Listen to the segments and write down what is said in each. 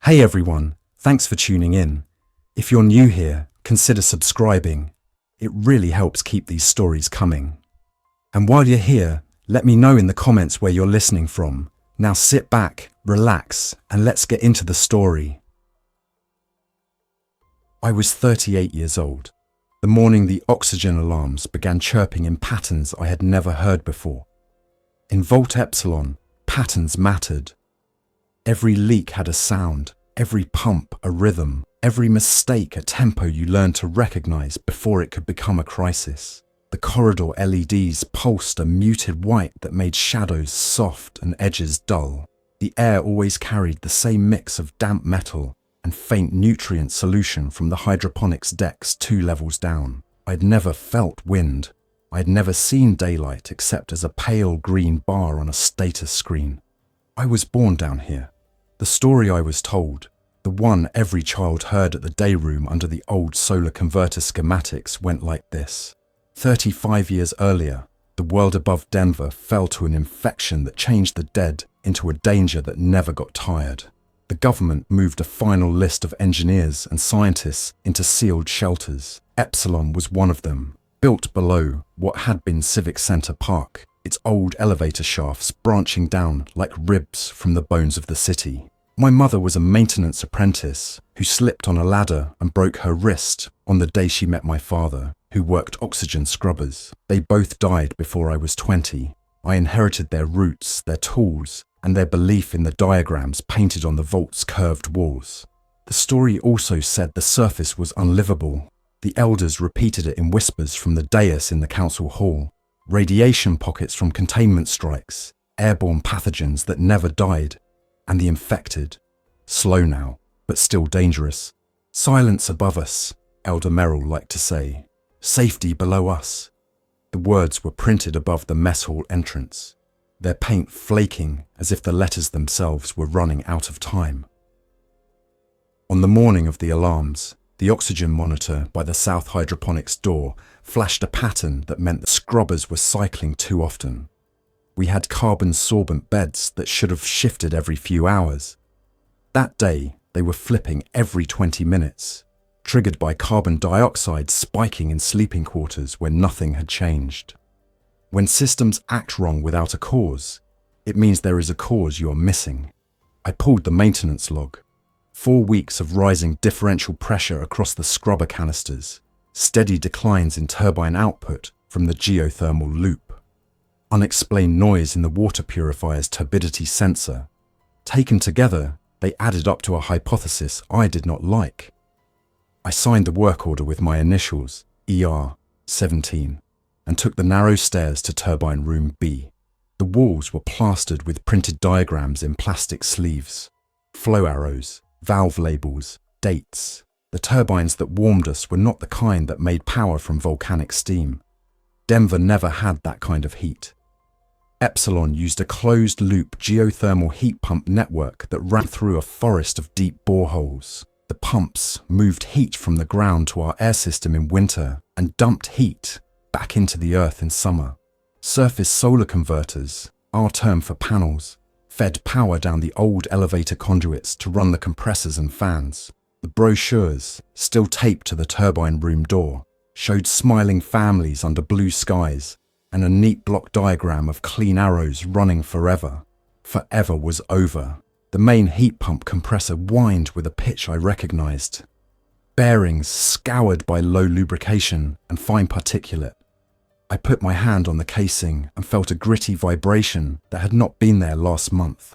Hey everyone, thanks for tuning in. If you're new here, consider subscribing. It really helps keep these stories coming. And while you're here, let me know in the comments where you're listening from. Now sit back, relax, and let's get into the story. I was 38 years old. The morning the oxygen alarms began chirping in patterns I had never heard before. In Vault Epsilon, patterns mattered. Every leak had a sound, every pump a rhythm, every mistake a tempo you learned to recognize before it could become a crisis. The corridor LEDs pulsed a muted white that made shadows soft and edges dull. The air always carried the same mix of damp metal and faint nutrient solution from the hydroponics decks 2 levels down. I'd never felt wind. I'd never seen daylight except as a pale green bar on a status screen. I was born down here. The story I was told, the one every child heard at the day room under the old solar converter schematics, went like this. 35 years earlier, the world above Denver fell to an infection that changed the dead into a danger that never got tired. The government moved a final list of engineers and scientists into sealed shelters. Epsilon was one of them, built below what had been Civic Center Park, its old elevator shafts branching down like ribs from the bones of the city. My mother was a maintenance apprentice who slipped on a ladder and broke her wrist on the day she met my father, who worked oxygen scrubbers. They both died before I was 20. I inherited their roots, their tools, and their belief in the diagrams painted on the vault's curved walls. The story also said the surface was unlivable. The elders repeated it in whispers from the dais in the council hall. Radiation pockets from containment strikes, airborne pathogens that never died, and the infected. Slow now, but still dangerous. Silence above us, Elder Merrill liked to say. Safety below us. The words were printed above the mess hall entrance, their paint flaking as if the letters themselves were running out of time. On the morning of the alarms, the oxygen monitor by the south hydroponics door flashed a pattern that meant the scrubbers were cycling too often. We had carbon-sorbent beds that should have shifted every few hours. That day, they were flipping every 20 minutes, triggered by carbon dioxide spiking in sleeping quarters where nothing had changed. When systems act wrong without a cause, it means there is a cause you are missing. I pulled the maintenance log. 4 weeks of rising differential pressure across the scrubber canisters, steady declines in turbine output from the geothermal loop. Unexplained noise in the water purifier's turbidity sensor. Taken together, they added up to a hypothesis I did not like. I signed the work order with my initials, ER-17, and took the narrow stairs to turbine room B. The walls were plastered with printed diagrams in plastic sleeves, flow arrows, valve labels, dates. The turbines that warmed us were not the kind that made power from volcanic steam. Denver never had that kind of heat. Epsilon used a closed-loop geothermal heat pump network that ran through a forest of deep boreholes. The pumps moved heat from the ground to our air system in winter and dumped heat back into the earth in summer. Surface solar converters, our term for panels, fed power down the old elevator conduits to run the compressors and fans. The brochures, still taped to the turbine room door, showed smiling families under blue skies and a neat block diagram of clean arrows running forever. Forever was over. The main heat pump compressor whined with a pitch I recognized. Bearings scoured by low lubrication and fine particulate. I put my hand on the casing and felt a gritty vibration that had not been there last month.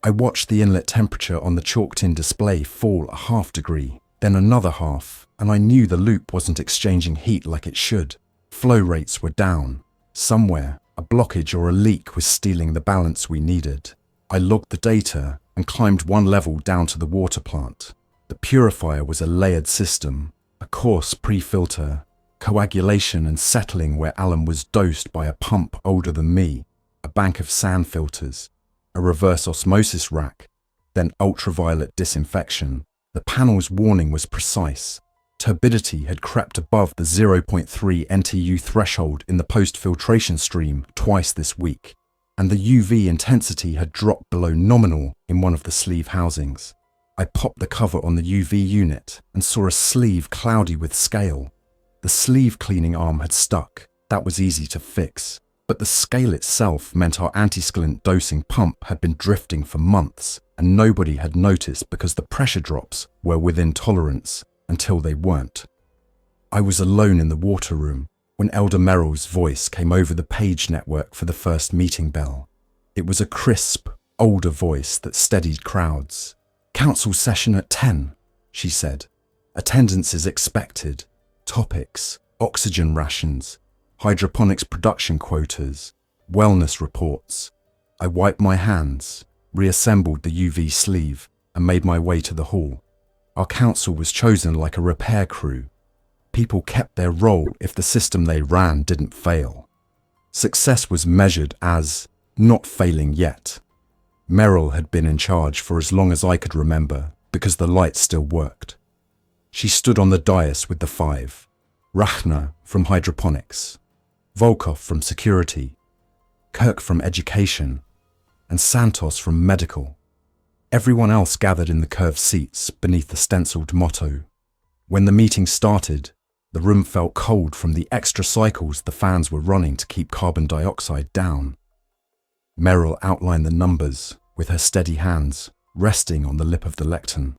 I watched the inlet temperature on the chalked-in display fall a ½ degree, then another half, and I knew the loop wasn't exchanging heat like it should. Flow rates were down. Somewhere, a blockage or a leak was stealing the balance we needed. I logged the data and climbed 1 level down to the water plant. The purifier was a layered system, a coarse pre-filter, coagulation and settling where Alan was dosed by a pump older than me, a bank of sand filters, a reverse osmosis rack, then ultraviolet disinfection. The panel's warning was precise. Turbidity had crept above the 0.3 NTU threshold in the post-filtration stream twice this week, and the UV intensity had dropped below nominal in one of the sleeve housings. I popped the cover on the UV unit and saw a sleeve cloudy with scale. The sleeve cleaning arm had stuck. That was easy to fix. But the scale itself meant our anti-scalant dosing pump had been drifting for months, and nobody had noticed because the pressure drops were within tolerance until they weren't. I was alone in the water room when Elder Merrill's voice came over the page network for the first meeting bell. It was a crisp, older voice that steadied crowds. "Council session at 10, she said. "Attendance is expected. Topics: oxygen rations, hydroponics production quotas, wellness reports." I wiped my hands, reassembled the UV sleeve, and made my way to the hall. Our council was chosen like a repair crew. People kept their role if the system they ran didn't fail. Success was measured as not failing yet. Merrill had been in charge for as long as I could remember because the lights still worked. She stood on the dais with the five: Rachna from hydroponics, Volkov from security, Kirk from education, and Santos from medical. Everyone else gathered in the curved seats beneath the stenciled motto. When the meeting started, the room felt cold from the extra cycles the fans were running to keep carbon dioxide down. Merrill outlined the numbers with her steady hands resting on the lip of the lectern.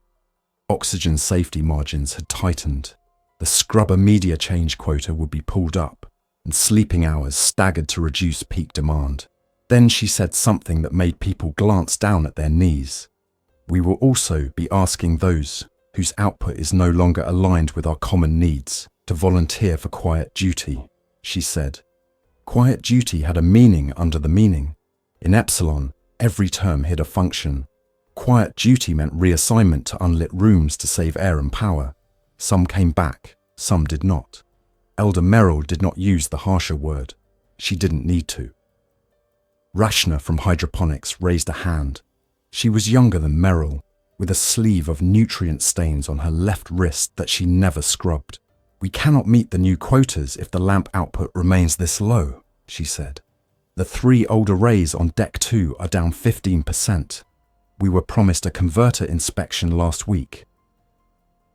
Oxygen safety margins had tightened. The scrubber media change quota would be pulled up, and sleeping hours staggered to reduce peak demand. Then she said something that made people glance down at their knees. "We will also be asking those whose output is no longer aligned with our common needs to volunteer for quiet duty," she said. Quiet duty had a meaning under the meaning. In Epsilon, every term hid a function. Quiet duty meant reassignment to unlit rooms to save air and power. Some came back, some did not. Elder Merrill did not use the harsher word. She didn't need to. Rachna from hydroponics raised a hand. She was younger than Merrill, with a sleeve of nutrient stains on her left wrist that she never scrubbed. "We cannot meet the new quotas if the lamp output remains this low," she said. "The 3 old arrays on Deck 2 are down 15%. We were promised a converter inspection last week."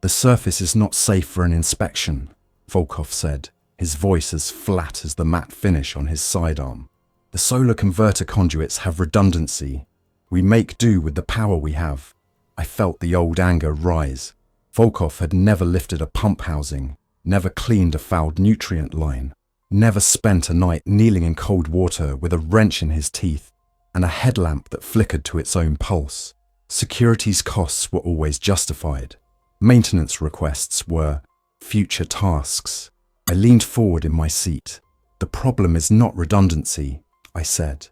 "The surface is not safe for an inspection," Volkov said, his voice as flat as the matte finish on his sidearm. "The solar converter conduits have redundancy. We make do with the power we have." I felt the old anger rise. Volkov had never lifted a pump housing, never cleaned a fouled nutrient line, never spent a night kneeling in cold water with a wrench in his teeth and a headlamp that flickered to its own pulse. Security's costs were always justified. Maintenance requests were future tasks. I leaned forward in my seat. "The problem is not redundancy," I said.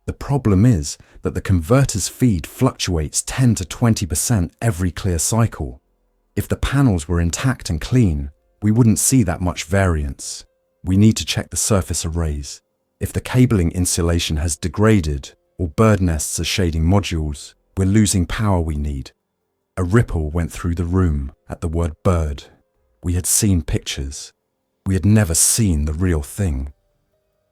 "The problem is that the converter's feed fluctuates 10 to 20% every clear cycle. If the panels were intact and clean, we wouldn't see that much variance. We need to check the surface arrays. If the cabling insulation has degraded or bird nests are shading modules, we're losing power we need." A ripple went through the room at the word bird. We had seen pictures. We had never seen the real thing.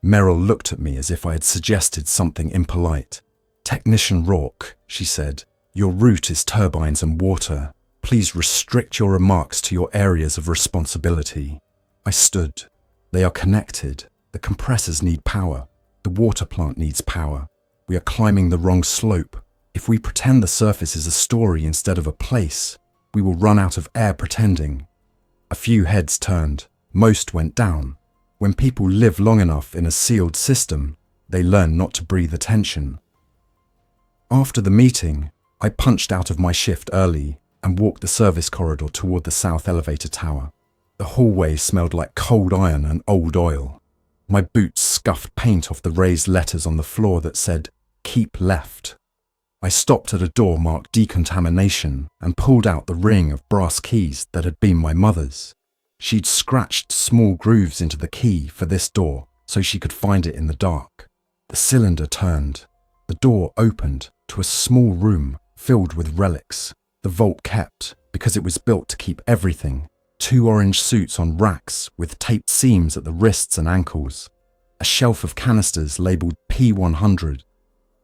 Merrill looked at me as if I had suggested something impolite. "Technician Rourke," she said, "your route is turbines and water. Please restrict your remarks to your areas of responsibility." I stood. "They are connected. The compressors need power. The water plant needs power. We are climbing the wrong slope. If we pretend the surface is a story instead of a place, we will run out of air pretending." A few heads turned. Most went down. When people live long enough in a sealed system, they learn not to breathe attention. After the meeting, I punched out of my shift early and walked the service corridor toward the south elevator tower. The hallway smelled like cold iron and old oil. My boots scuffed paint off the raised letters on the floor that said, "Keep left." I stopped at a door marked decontamination and pulled out the ring of brass keys that had been my mother's. She'd scratched small grooves into the key for this door so she could find it in the dark. The cylinder turned. The door opened to a small room filled with relics. The vault kept, because it was built to keep everything, 2 orange suits on racks with taped seams at the wrists and ankles, a shelf of canisters labelled P100,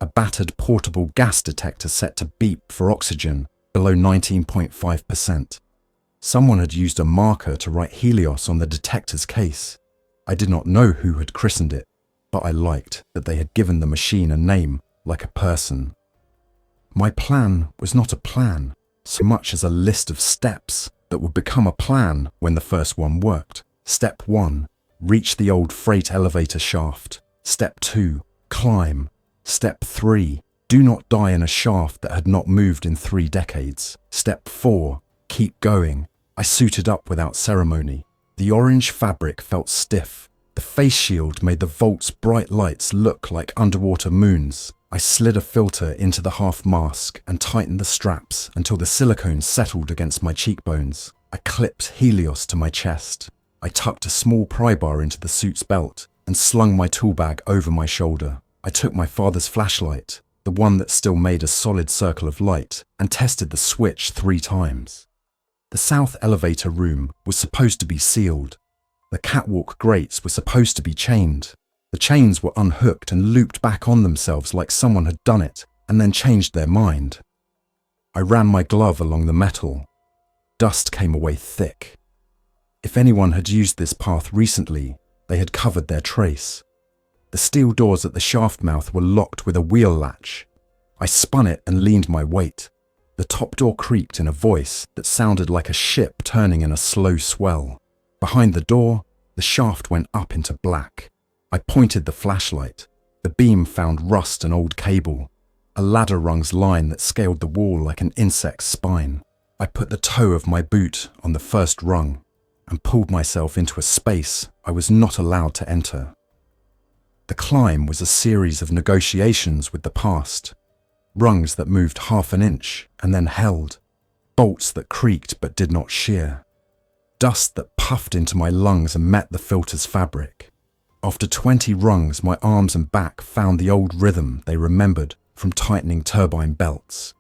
a battered portable gas detector set to beep for oxygen, below 19.5%. Someone had used a marker to write Helios on the detector's case. I did not know who had christened it, but I liked that they had given the machine a name like a person. My plan was not a plan so much as a list of steps that would become a plan when the first one worked. Step 1, reach the old freight elevator shaft. Step 2, climb. Step 3, do not die in a shaft that had not moved in 3 decades. Step 4, keep going. I suited up without ceremony. The orange fabric felt stiff. The face shield made the vault's bright lights look like underwater moons. I slid a filter into the half mask and tightened the straps until the silicone settled against my cheekbones. I clipped Helios to my chest. I tucked a small pry bar into the suit's belt and slung my tool bag over my shoulder. I took my father's flashlight, the one that still made a solid circle of light, and tested the switch 3 times. The south elevator room was supposed to be sealed. The catwalk grates were supposed to be chained. The chains were unhooked and looped back on themselves like someone had done it and then changed their mind. I ran my glove along the metal. Dust came away thick. If anyone had used this path recently, they had covered their trace. The steel doors at the shaft mouth were locked with a wheel latch. I spun it and leaned my weight. The top door creaked in a voice that sounded like a ship turning in a slow swell. Behind the door, the shaft went up into black. I pointed the flashlight. The beam found rust and old cable, a ladder rung's line that scaled the wall like an insect's spine. I put the toe of my boot on the first rung and pulled myself into a space I was not allowed to enter. The climb was a series of negotiations with the past. Rungs that moved half an inch and then held, bolts that creaked but did not shear, dust that puffed into my lungs and met the filter's fabric. After 20 rungs, my arms and back found the old rhythm they remembered from tightening turbine belts.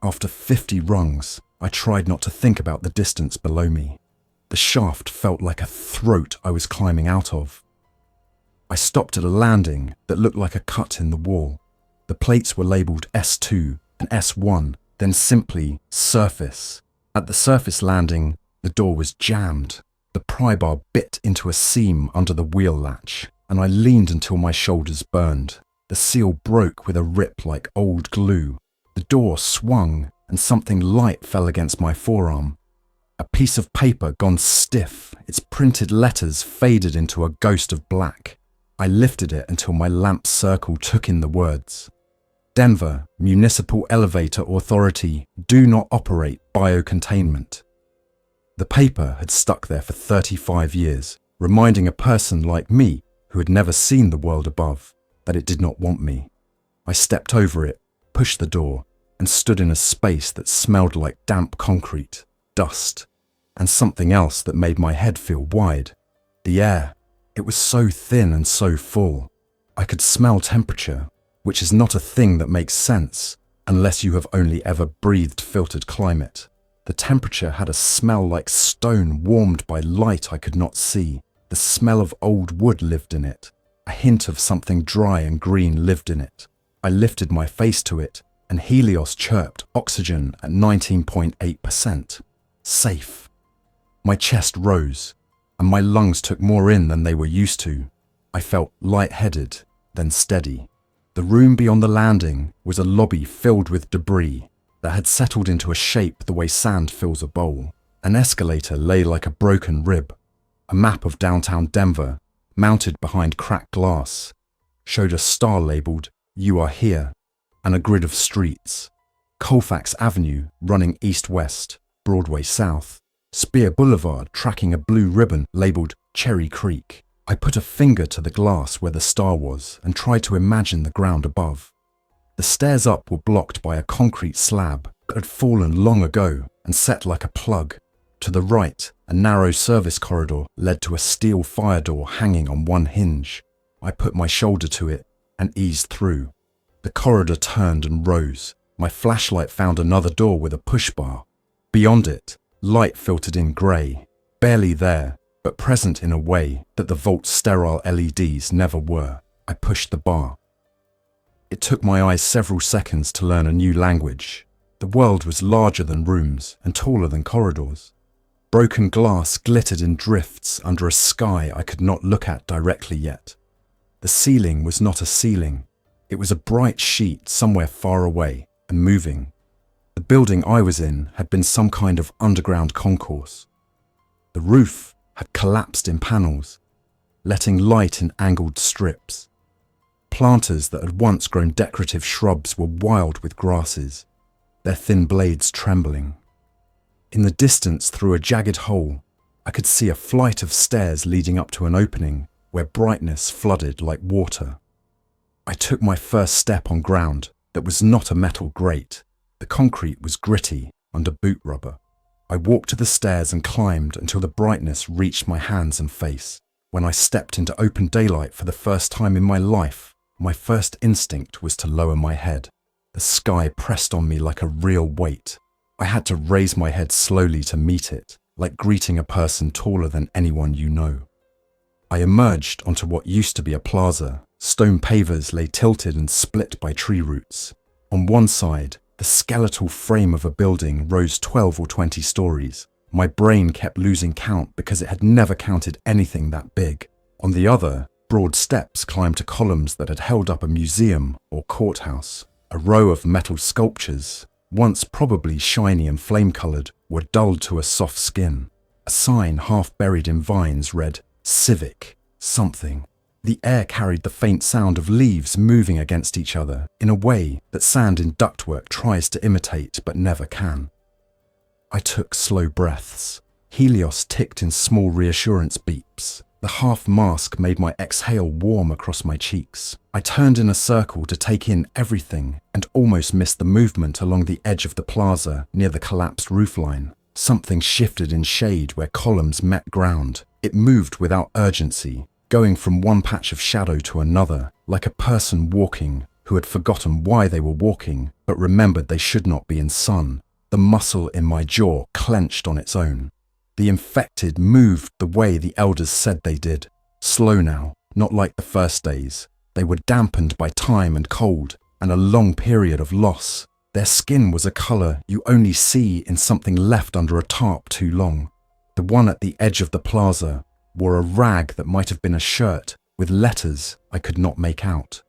After 50 rungs, I tried not to think about the distance below me. The shaft felt like a throat I was climbing out of. I stopped at a landing that looked like a cut in the wall. The plates were labelled S2 and S1, then simply surface. At the surface landing, the door was jammed. The pry bar bit into a seam under the wheel latch, and I leaned until my shoulders burned. The seal broke with a rip like old glue. The door swung, and something light fell against my forearm. A piece of paper gone stiff, its printed letters faded into a ghost of black. I lifted it until my lamp circle took in the words. Denver Municipal Elevator Authority, do not operate biocontainment. The paper had stuck there for 35 years, reminding a person like me, who had never seen the world above, that it did not want me. I stepped over it, pushed the door, and stood in a space that smelled like damp concrete, dust, and something else that made my head feel wide. The air. It was so thin and so full. I could smell temperature, which is not a thing that makes sense unless you have only ever breathed filtered climate. The temperature had a smell like stone warmed by light I could not see. The smell of old wood lived in it. A hint of something dry and green lived in it. I lifted my face to it, and Helios chirped oxygen at 19.8%. Safe. My chest rose, and my lungs took more in than they were used to. I felt lightheaded, then steady. The room beyond the landing was a lobby filled with debris that had settled into a shape the way sand fills a bowl. An escalator lay like a broken rib. A map of downtown Denver, mounted behind cracked glass, showed a star labelled, "You are here," and a grid of streets. Colfax Avenue running east-west, Broadway south. Spear Boulevard tracking a blue ribbon labelled Cherry Creek. I put a finger to the glass where the star was and tried to imagine the ground above. The stairs up were blocked by a concrete slab that had fallen long ago and set like a plug. To the right, a narrow service corridor led to a steel fire door hanging on one hinge. I put my shoulder to it and eased through. The corridor turned and rose. My flashlight found another door with a push bar. Beyond it, light filtered in grey, barely there, but present in a way that the Vault's sterile LEDs never were. I pushed the bar. It took my eyes several seconds to learn a new language. The world was larger than rooms and taller than corridors. Broken glass glittered in drifts under a sky I could not look at directly yet. The ceiling was not a ceiling. It was a bright sheet somewhere far away and moving. The building I was in had been some kind of underground concourse. The roof had collapsed in panels, letting light in angled strips. Planters that had once grown decorative shrubs were wild with grasses, their thin blades trembling. In the distance, through a jagged hole, I could see a flight of stairs leading up to an opening where brightness flooded like water. I took my first step on ground that was not a metal grate. The concrete was gritty under boot rubber. I walked to the stairs and climbed until the brightness reached my hands and face. When I stepped into open daylight for the first time in my life, my first instinct was to lower my head. The sky pressed on me like a real weight. I had to raise my head slowly to meet it, like greeting a person taller than anyone you know. I emerged onto what used to be a plaza. Stone pavers lay tilted and split by tree roots. On one side, the skeletal frame of a building rose 12 or 20 stories. My brain kept losing count because it had never counted anything that big. On the other, broad steps climbed to columns that had held up a museum or courthouse. A row of metal sculptures, once probably shiny and flame-coloured, were dulled to a soft skin. A sign half buried in vines read, "Civic, something." The air carried the faint sound of leaves moving against each other in a way that sand in ductwork tries to imitate but never can. I took slow breaths. Helios ticked in small reassurance beeps. The half mask made my exhale warm across my cheeks. I turned in a circle to take in everything and almost missed the movement along the edge of the plaza near the collapsed roofline. Something shifted in shade where columns met ground. It moved without urgency, going from one patch of shadow to another, like a person walking who had forgotten why they were walking, but remembered they should not be in sun. The muscle in my jaw clenched on its own. The infected moved the way the elders said they did. Slow now, not like the first days. They were dampened by time and cold and a long period of loss. Their skin was a colour you only see in something left under a tarp too long. The one at the edge of the plaza wore a rag that might have been a shirt with letters I could not make out.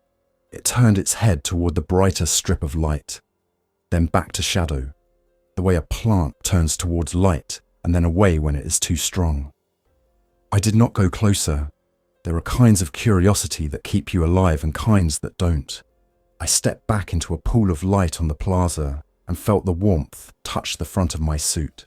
It turned its head toward the brighter strip of light, then back to shadow, the way a plant turns towards light and then away when it is too strong. I did not go closer. There are kinds of curiosity that keep you alive and kinds that don't. I stepped back into a pool of light on the plaza and felt the warmth touch the front of my suit.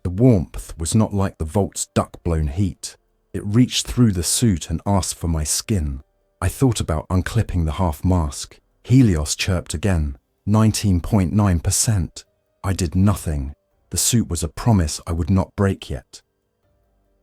The warmth was not like the Vault's duck-blown heat. It reached through the suit and asked for my skin. I thought about unclipping the half mask. Helios chirped again. 19.9%. I did nothing. The suit was a promise I would not break yet.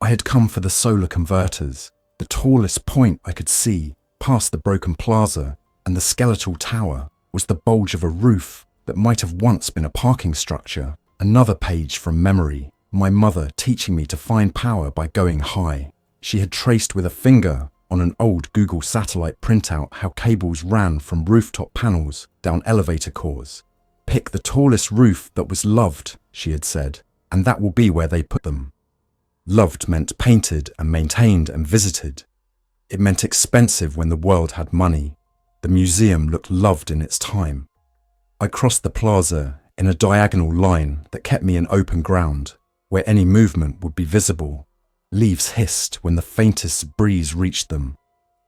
I had come for the solar converters, the tallest point I could see, past the broken plaza, and the skeletal tower was the bulge of a roof that might have once been a parking structure. Another page from memory, my mother teaching me to find power by going high. She had traced with a finger on an old Google satellite printout how cables ran from rooftop panels down elevator cores. Pick the tallest roof that was loved, she had said, and that will be where they put them. Loved meant painted and maintained and visited. It meant expensive when the world had money. The museum looked loved in its time. I crossed the plaza in a diagonal line that kept me in open ground, where any movement would be visible. Leaves hissed when the faintest breeze reached them.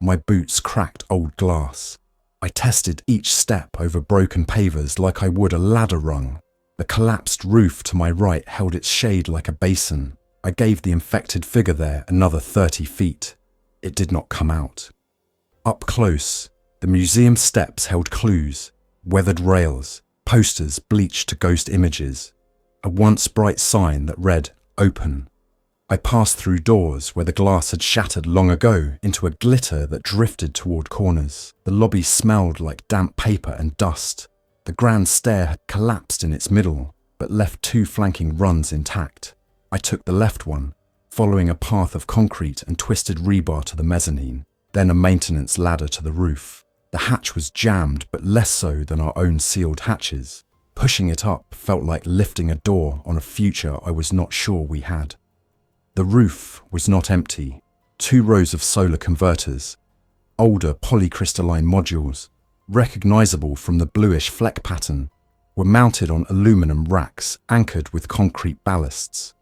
My boots cracked old glass. I tested each step over broken pavers like I would a ladder rung. The collapsed roof to my right held its shade like a basin. I gave the infected figure there another 30 feet. It did not come out. Up close, the museum steps held clues, weathered rails, posters bleached to ghost images, a once bright sign that read, "Open." I passed through doors where the glass had shattered long ago into a glitter that drifted toward corners. The lobby smelled like damp paper and dust. The grand stair had collapsed in its middle, but left two flanking runs intact. I took the left one, following a path of concrete and twisted rebar to the mezzanine, then a maintenance ladder to the roof. The hatch was jammed, but less so than our own sealed hatches. Pushing it up felt like lifting a door on a future I was not sure we had. The roof was not empty. 2 rows of solar converters, older polycrystalline modules, recognizable from the bluish fleck pattern, were mounted on aluminum racks anchored with concrete ballasts.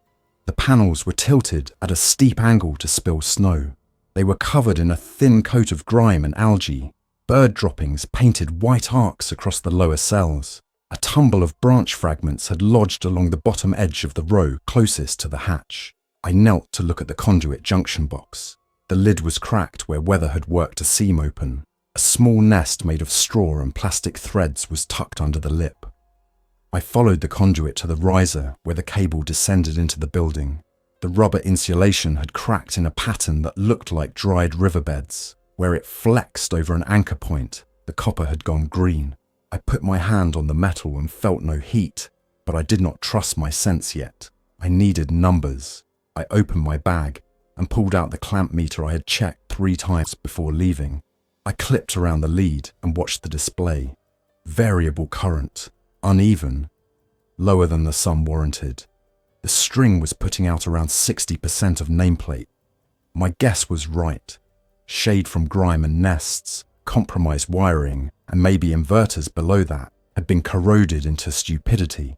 The panels were tilted at a steep angle to spill snow. They were covered in a thin coat of grime and algae. Bird droppings painted white arcs across the lower cells. A tumble of branch fragments had lodged along the bottom edge of the row closest to the hatch. I knelt to look at the conduit junction box. The lid was cracked where weather had worked a seam open. A small nest made of straw and plastic threads was tucked under the lip. I followed the conduit to the riser where the cable descended into the building. The rubber insulation had cracked in a pattern that looked like dried riverbeds. Where it flexed over an anchor point, the copper had gone green. I put my hand on the metal and felt no heat, but I did not trust my sense yet. I needed numbers. I opened my bag and pulled out the clamp meter I had checked 3 times before leaving. I clipped around the lead and watched the display. Variable current, uneven, lower than the sum warranted. The string was putting out around 60% of nameplate. My guess was right. Shade from grime and nests, compromised wiring, and maybe inverters below that had been corroded into stupidity.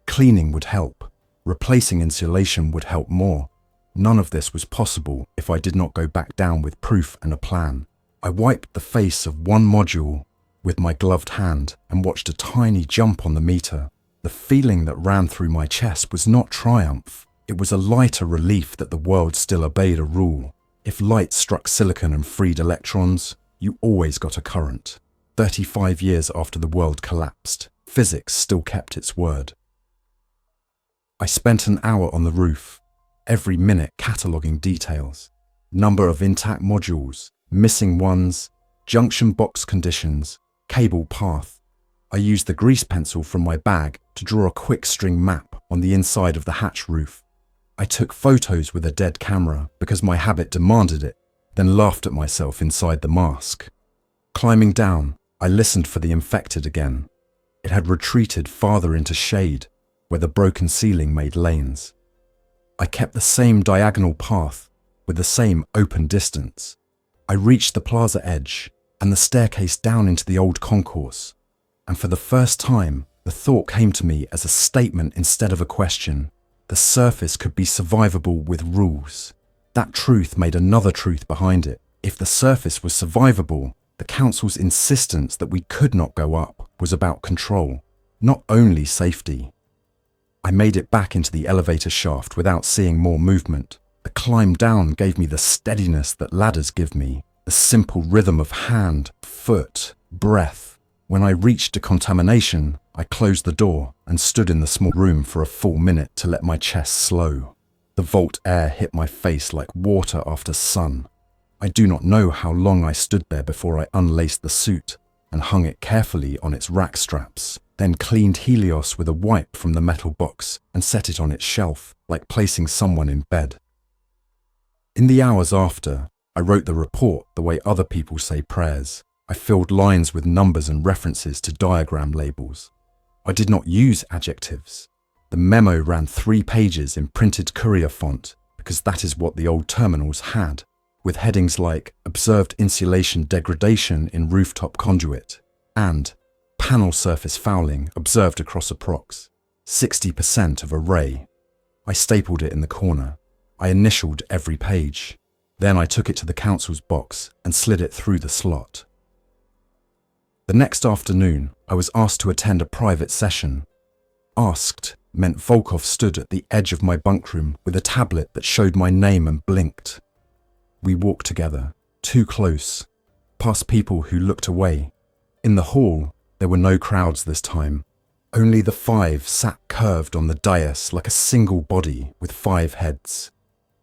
Cleaning would help. Replacing insulation would help more. None of this was possible if I did not go back down with proof and a plan. I wiped the face of one module with my gloved hand and watched a tiny jump on the meter. The feeling that ran through my chest was not triumph. It was a lighter relief that the world still obeyed a rule. If light struck silicon and freed electrons, you always got a current. 35 years after the world collapsed, physics still kept its word. I spent an hour on the roof, every minute cataloguing details. Number of intact modules, missing ones, junction box conditions, cable path. I used the grease pencil from my bag to draw a quick string map on the inside of the hatch roof. I took photos with a dead camera because my habit demanded it, then laughed at myself inside the mask. Climbing down, I listened for the infected again. It had retreated farther into shade, where the broken ceiling made lanes. I kept the same diagonal path, with the same open distance. I reached the plaza edge and the staircase down into the old concourse, and for the first time, the thought came to me as a statement instead of a question. The surface could be survivable with rules. That truth made another truth behind it. If the surface was survivable, the council's insistence that we could not go up was about control, not only safety. I made it back into the elevator shaft without seeing more movement. The climb down gave me the steadiness that ladders give me, the simple rhythm of hand, foot, breath. When I reached decontamination, I closed the door and stood in the small room for a full minute to let my chest slow. The vault air hit my face like water after sun. I do not know how long I stood there before I unlaced the suit and hung it carefully on its rack straps, then cleaned Helios with a wipe from the metal box and set it on its shelf, like placing someone in bed. In the hours after, I wrote the report the way other people say prayers. I filled lines with numbers and references to diagram labels. I did not use adjectives. The memo ran 3 pages in printed courier font because that is what the old terminals had, with headings like observed insulation degradation in rooftop conduit and panel surface fouling observed across approx. 60% of array. I stapled it in the corner. I initialed every page. Then I took it to the council's box and slid it through the slot. The next afternoon, I was asked to attend a private session. Asked meant Volkov stood at the edge of my bunk room with a tablet that showed my name and blinked. We walked together, too close, past people who looked away. In the hall, there were no crowds this time. Only the 5 sat curved on the dais like a single body with 5 heads.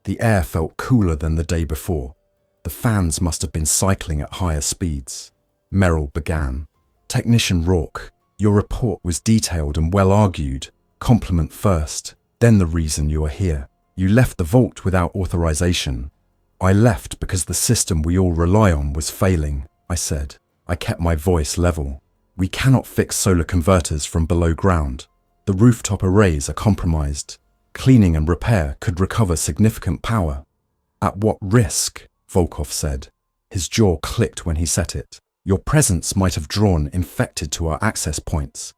The air felt cooler than the day before. The fans must have been cycling at higher speeds. Merrill began. Technician Rourke, your report was detailed and well argued. Compliment first, then the reason you are here. You left the vault without authorization. I left because the system we all rely on was failing, I said. I kept my voice level. We cannot fix solar converters from below ground. The rooftop arrays are compromised. Cleaning and repair could recover significant power. At what risk? Volkov said. His jaw clicked when he said it. Your presence might have drawn infected to our access points.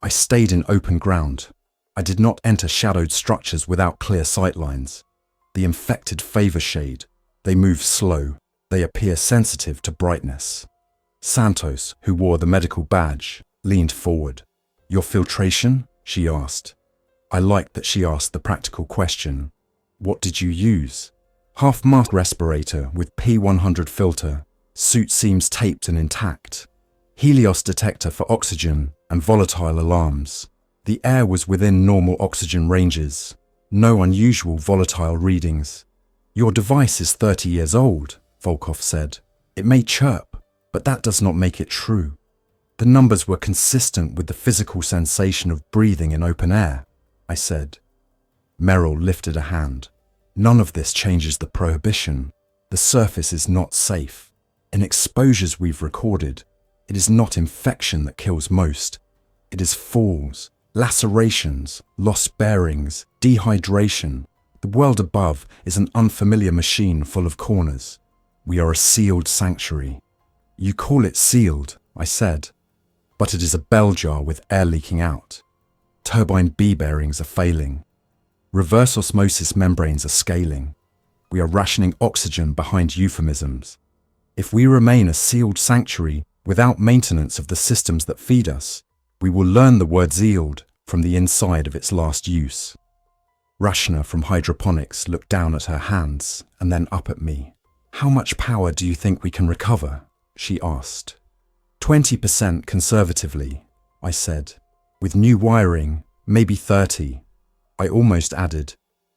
I stayed in open ground. I did not enter shadowed structures without clear sightlines. The infected favor shade. They move slow. They appear sensitive to brightness. Santos, who wore the medical badge, leaned forward. Your filtration? She asked. I liked that she asked the practical question. What did you use? Half-mask respirator with P100 filter, suit seams taped and intact. Helios detector for oxygen and volatile alarms. The air was within normal oxygen ranges. No unusual volatile readings. Your device is 30 years old, Volkov said. It may chirp, but that does not make it true. The numbers were consistent with the physical sensation of breathing in open air, I said. Merrill lifted a hand. None of this changes the prohibition. The surface is not safe. In exposures we've recorded, it is not infection that kills most. It is falls, lacerations, lost bearings, dehydration. The world above is an unfamiliar machine full of corners. We are a sealed sanctuary. You call it sealed, I said, but it is a bell jar with air leaking out. Turbine B bearings are failing. Reverse osmosis membranes are scaling. We are rationing oxygen behind euphemisms. If we remain a sealed sanctuary without maintenance of the systems that feed us, we will learn the word sealed from the inside of its last use. Rashna from hydroponics looked down at her hands and then up at me. How much power do you think we can recover? She asked. 20% conservatively, I said. With new wiring, maybe 30. I almost added,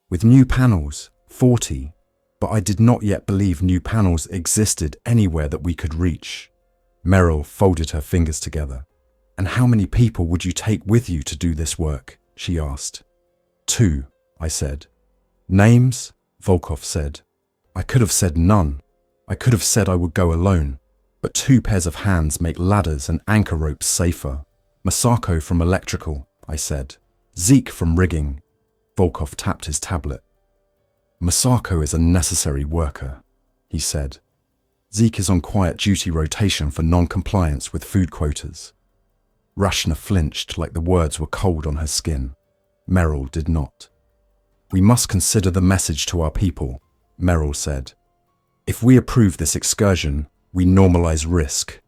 with new panels, 40, but I did not yet believe new panels existed anywhere that we could reach. Merrill folded her fingers together. And how many people would you take with you to do this work? She asked. 2, I said. Names? Volkov said. I could have said none. I could have said I would go alone, but 2 pairs of hands make ladders and anchor ropes safer. Masako from electrical, I said. Zeke from rigging. Volkov tapped his tablet. Masako is a necessary worker, he said. Zeke is on quiet duty rotation for non-compliance with food quotas. Rashna flinched like the words were cold on her skin. Merrill did not. We must consider the message to our people, Merrill said. If we approve this excursion, we normalize risk.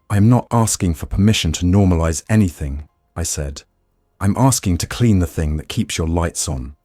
I am not asking for permission to normalize anything, I said. I'm asking to clean the thing that keeps your lights on.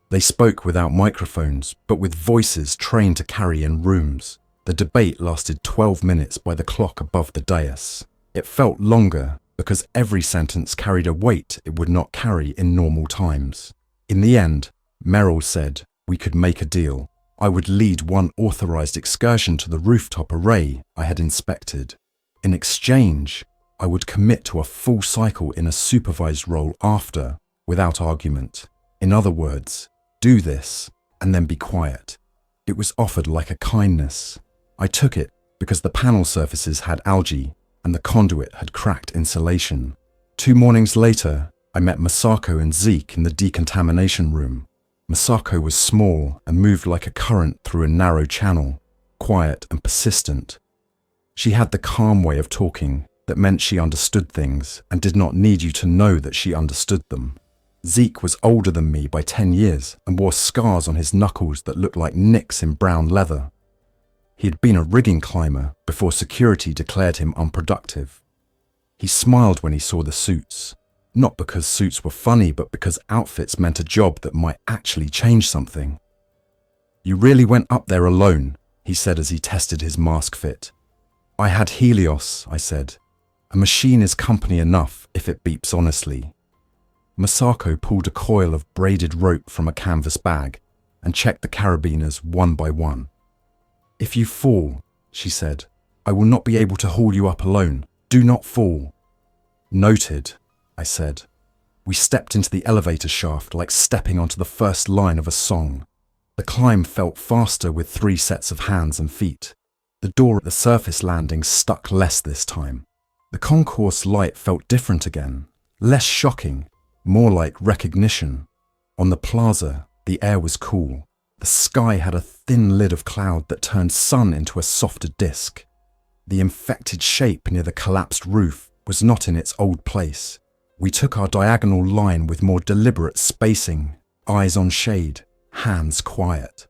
They spoke without microphones, but with voices trained to carry in rooms. The debate lasted 12 minutes by the clock above the dais. It felt longer because every sentence carried a weight it would not carry in normal times. In the end, Merrill said we could make a deal. I would lead one authorized excursion to the rooftop array I had inspected. In exchange, I would commit to a full cycle in a supervised role after, without argument. In other words, do this and then be quiet. It was offered like a kindness. I took it because the panel surfaces had algae and the conduit had cracked insulation. 2 mornings later, I met Masako and Zeke in the decontamination room. Masako was small and moved like a current through a narrow channel, quiet and persistent. She had the calm way of talking that meant she understood things and did not need you to know that she understood them. Zeke was older than me by 10 years and wore scars on his knuckles that looked like nicks in brown leather. He had been a rigging climber before security declared him unproductive. He smiled when he saw the suits, not because suits were funny, but because outfits meant a job that might actually change something. You really went up there alone, he said as he tested his mask fit. I had Helios, I said. A machine is company enough if it beeps honestly. Masako pulled a coil of braided rope from a canvas bag and checked the carabiners one by one. If you fall, she said, I will not be able to haul you up alone. Do not fall. Noted, I said. We stepped into the elevator shaft like stepping onto the first line of a song. The climb felt faster with 3 sets of hands and feet. The door at the surface landing stuck less this time. The concourse light felt different again, less shocking, more like recognition. On the plaza, the air was cool. The sky had a thin lid of cloud that turned sun into a softer disk. The infected shape near the collapsed roof was not in its old place. We took our diagonal line with more deliberate spacing, eyes on shade, hands quiet.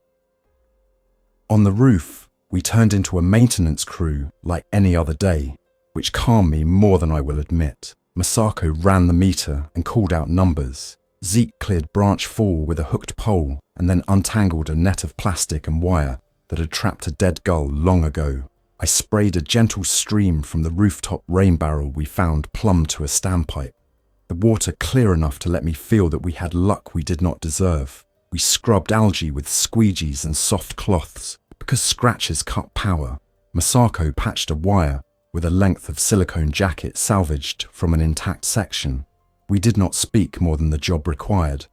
On the roof, we turned into a maintenance crew like any other day, which calmed me more than I will admit. Masako ran the meter and called out numbers. Zeke cleared branch 4 with a hooked pole and then untangled a net of plastic and wire that had trapped a dead gull long ago. I sprayed a gentle stream from the rooftop rain barrel we found plumbed to a standpipe. The water clear enough to let me feel that we had luck we did not deserve. We scrubbed algae with squeegees and soft cloths because scratches cut power. Masako patched a wire with a length of silicone jacket salvaged from an intact section. We did not speak more than the job required.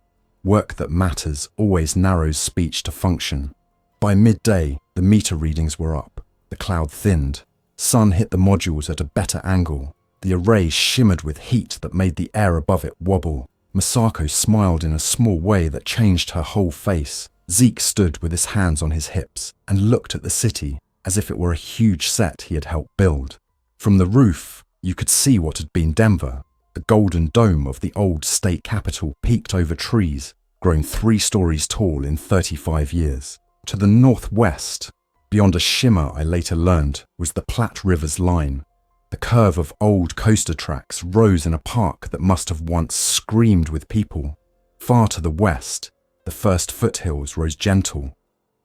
Work that matters always narrows speech to function. By midday, the meter readings were up. The cloud thinned. Sun hit the modules at a better angle. The array shimmered with heat that made the air above it wobble. Masako smiled in a small way that changed her whole face. Zeke stood with his hands on his hips and looked at the city as if it were a huge set he had helped build. From the roof, you could see what had been Denver. The golden dome of the old state capitol peaked over trees, grown 3 stories tall in 35 years. To the northwest, beyond a shimmer I later learned, was the Platte River's line. The curve of old coaster tracks rose in a park that must have once screamed with people. Far to the west, the first foothills rose gentle,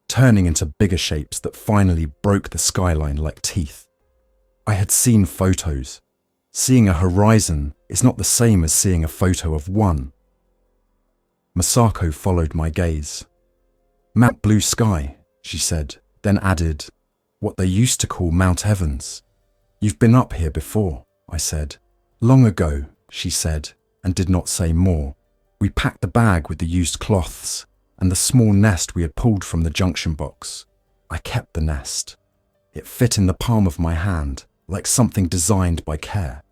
turning into bigger shapes that finally broke the skyline like teeth. I had seen photos. Seeing a horizon is not the same as seeing a photo of one. Masako followed my gaze. Mount Blue Sky, she said, then added, what they used to call Mount Evans. You've been up here before, I said. Long ago, she said, and did not say more. We packed the bag with the used cloths and the small nest we had pulled from the junction box. I kept the nest. It fit in the palm of my hand, like something designed by care.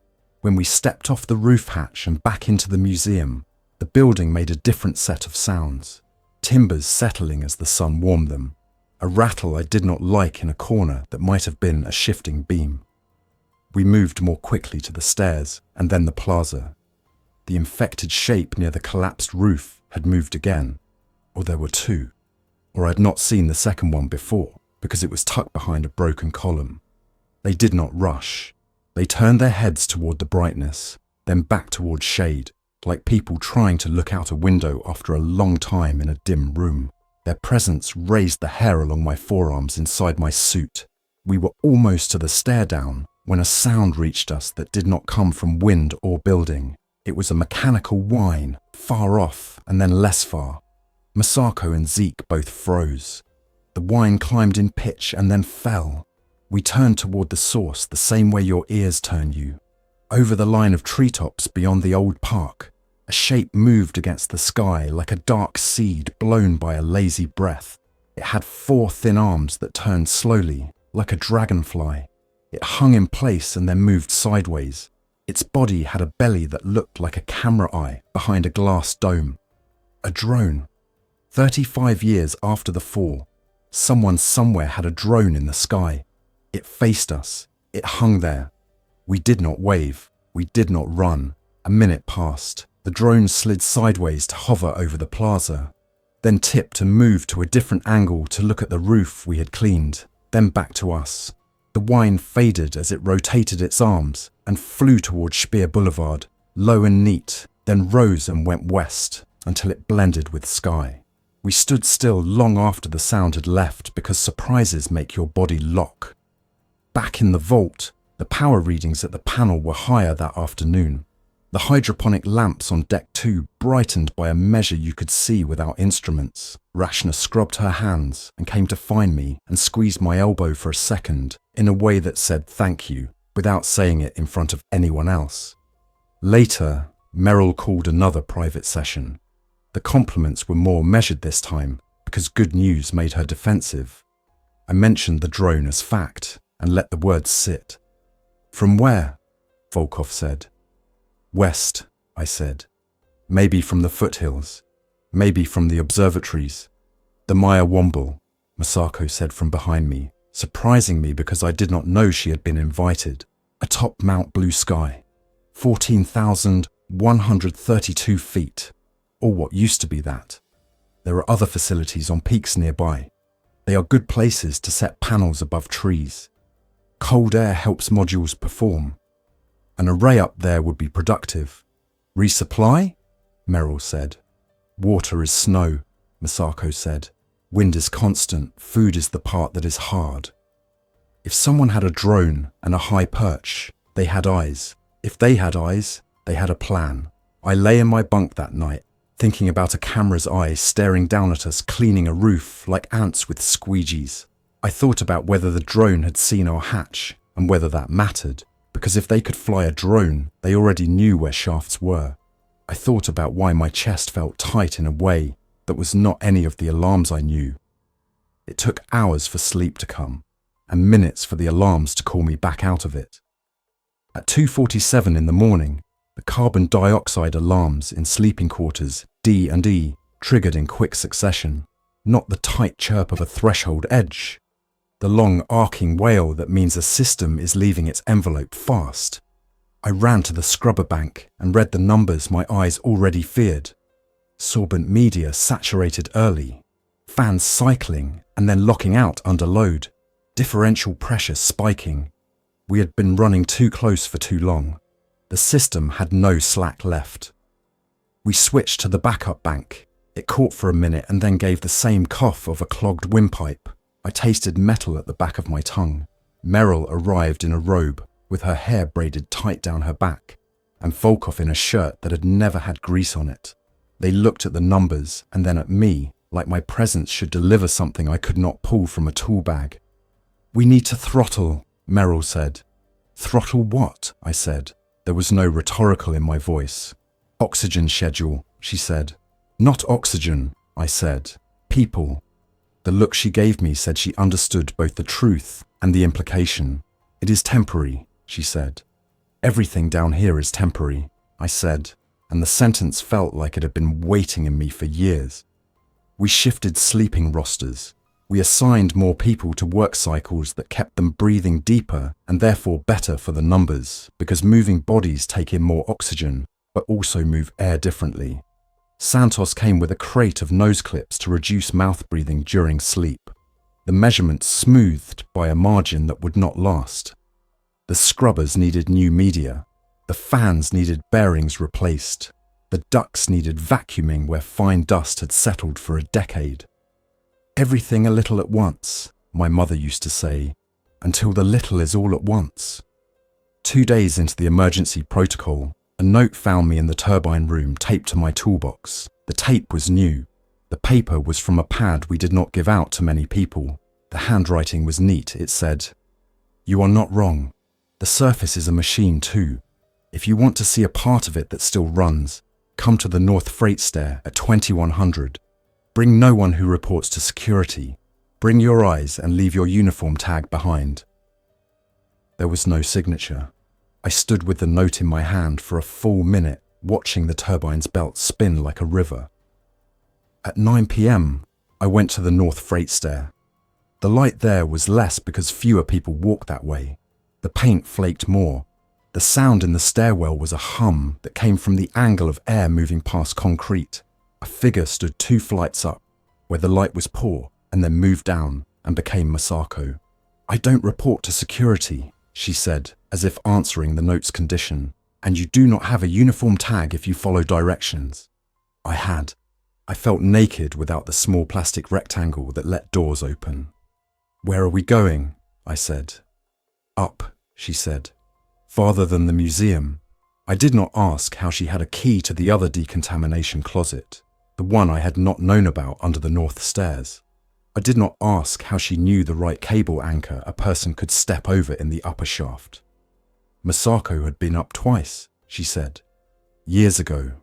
When we stepped off the roof hatch and back into the museum, the building made a different set of sounds. Timbers settling as the sun warmed them. A rattle I did not like in a corner that might have been a shifting beam. We moved more quickly to the stairs and then the plaza. The infected shape near the collapsed roof had moved again, or there were 2, or I had not seen the second one before because it was tucked behind a broken column. They did not rush. They turned their heads toward the brightness, then back toward shade, like people trying to look out a window after a long time in a dim room. Their presence raised the hair along my forearms inside my suit. We were almost to the stair down when a sound reached us that did not come from wind or building. It was a mechanical whine, far off and then less far. Masako and Zeke both froze. The whine climbed in pitch and then fell. We turned toward the source the same way your ears turn you. Over the line of treetops beyond the old park, a shape moved against the sky like a dark seed blown by a lazy breath. It had 4 thin arms that turned slowly, like a dragonfly. It hung in place and then moved sideways. Its body had a belly that looked like a camera eye behind a glass dome. A drone. 35 years after the fall, someone somewhere had a drone in the sky. It faced us. It hung there. We did not wave. We did not run. A minute passed. The drone slid sideways to hover over the plaza, then tipped and moved to a different angle to look at the roof we had cleaned, then back to us. The whine faded as it rotated its arms and flew toward Speer Boulevard, low and neat, then rose and went west until it blended with sky. We stood still long after the sound had left because surprises make your body lock. Back in the vault, the power readings at the panel were higher that afternoon. The hydroponic lamps on deck 2 brightened by a measure you could see without instruments. Rashna scrubbed her hands and came to find me and squeezed my elbow for a second in a way that said thank you, without saying it in front of anyone else. Later, Merrill called another private session. The compliments were more measured this time because good news made her defensive. I mentioned the drone as fact and let the words sit. From where? Volkov said. West, I said. Maybe from the foothills. Maybe from the observatories. The Maya Womble, Masako said from behind me, surprising me because I did not know she had been invited. Atop Mount Blue Sky. 14,132 feet. Or what used to be that. There are other facilities on peaks nearby. They are good places to set panels above trees. Cold air helps modules perform. An array up there would be productive. Resupply? Merrill said. Water is snow, Masako said. Wind is constant, food is the part that is hard. If someone had a drone and a high perch, they had eyes. If they had eyes, they had a plan. I lay in my bunk that night, thinking about a camera's eyes staring down at us cleaning a roof like ants with squeegees. I thought about whether the drone had seen our hatch and whether that mattered, because if they could fly a drone, they already knew where shafts were. I thought about why my chest felt tight in a way that was not any of the alarms I knew. It took hours for sleep to come, and minutes for the alarms to call me back out of it. At 2:47 in the morning, the carbon dioxide alarms in sleeping quarters D and E triggered in quick succession, not the tight chirp of a threshold edge, the long arcing wail that means a system is leaving its envelope fast. I ran to the scrubber bank and read the numbers my eyes already feared. Sorbent media saturated early, fans cycling and then locking out under load, differential pressure spiking. We had been running too close for too long. The system had no slack left. We switched to the backup bank. It caught for a minute and then gave the same cough of a clogged windpipe. I tasted metal at the back of my tongue. Merrill arrived in a robe, with her hair braided tight down her back, and Volkov in a shirt that had never had grease on it. They looked at the numbers and then at me, like my presence should deliver something I could not pull from a tool bag. We need to throttle, Merrill said. Throttle what? I said. There was no rhetorical in my voice. Oxygen schedule, she said. Not oxygen, I said. People. The look she gave me said she understood both the truth and the implication. It is temporary, she said. Everything down here is temporary, I said, and the sentence felt like it had been waiting in me for years. We shifted sleeping rosters. We assigned more people to work cycles that kept them breathing deeper and therefore better for the numbers, because moving bodies take in more oxygen, but also move air differently. Santos came with a crate of nose clips to reduce mouth breathing during sleep. The measurements smoothed by a margin that would not last. The scrubbers needed new media. The fans needed bearings replaced. The ducts needed vacuuming where fine dust had settled for a decade. Everything a little at once, my mother used to say, until the little is all at once. 2 days into the emergency protocol, a note found me in the turbine room taped to my toolbox. The tape was new. The paper was from a pad we did not give out to many people. The handwriting was neat. It said, "You are not wrong. The surface is a machine too. If you want to see a part of it that still runs, come to the North Freight Stair at 2100. Bring no one who reports to security. Bring your eyes and leave your uniform tag behind." There was no signature. I stood with the note in my hand for a full minute, watching the turbine's belt spin like a river. At 9 p.m, I went to the North Freight Stair. The light there was less because fewer people walked that way. The paint flaked more. The sound in the stairwell was a hum that came from the angle of air moving past concrete. A figure stood 2 flights up, where the light was poor, and then moved down and became Masako. "I don't report to security," she said, as if answering the note's condition, "and you do not have a uniform tag if you follow directions." I had. I felt naked without the small plastic rectangle that let doors open. "Where are we going?" I said. "Up," she said. "Farther than the museum." I did not ask how she had a key to the other decontamination closet, the one I had not known about under the north stairs. I did not ask how she knew the right cable anchor a person could step over in the upper shaft. Masako had been up twice, she said. Years ago.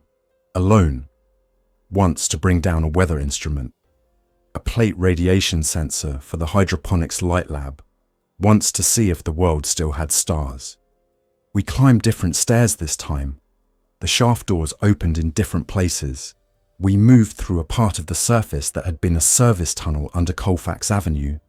Alone. Once to bring down a weather instrument. A plate radiation sensor for the hydroponics light lab. Once to see if the world still had stars. We climbed different stairs this time. The shaft doors opened in different places. We moved through a part of the surface that had been a service tunnel under Colfax Avenue,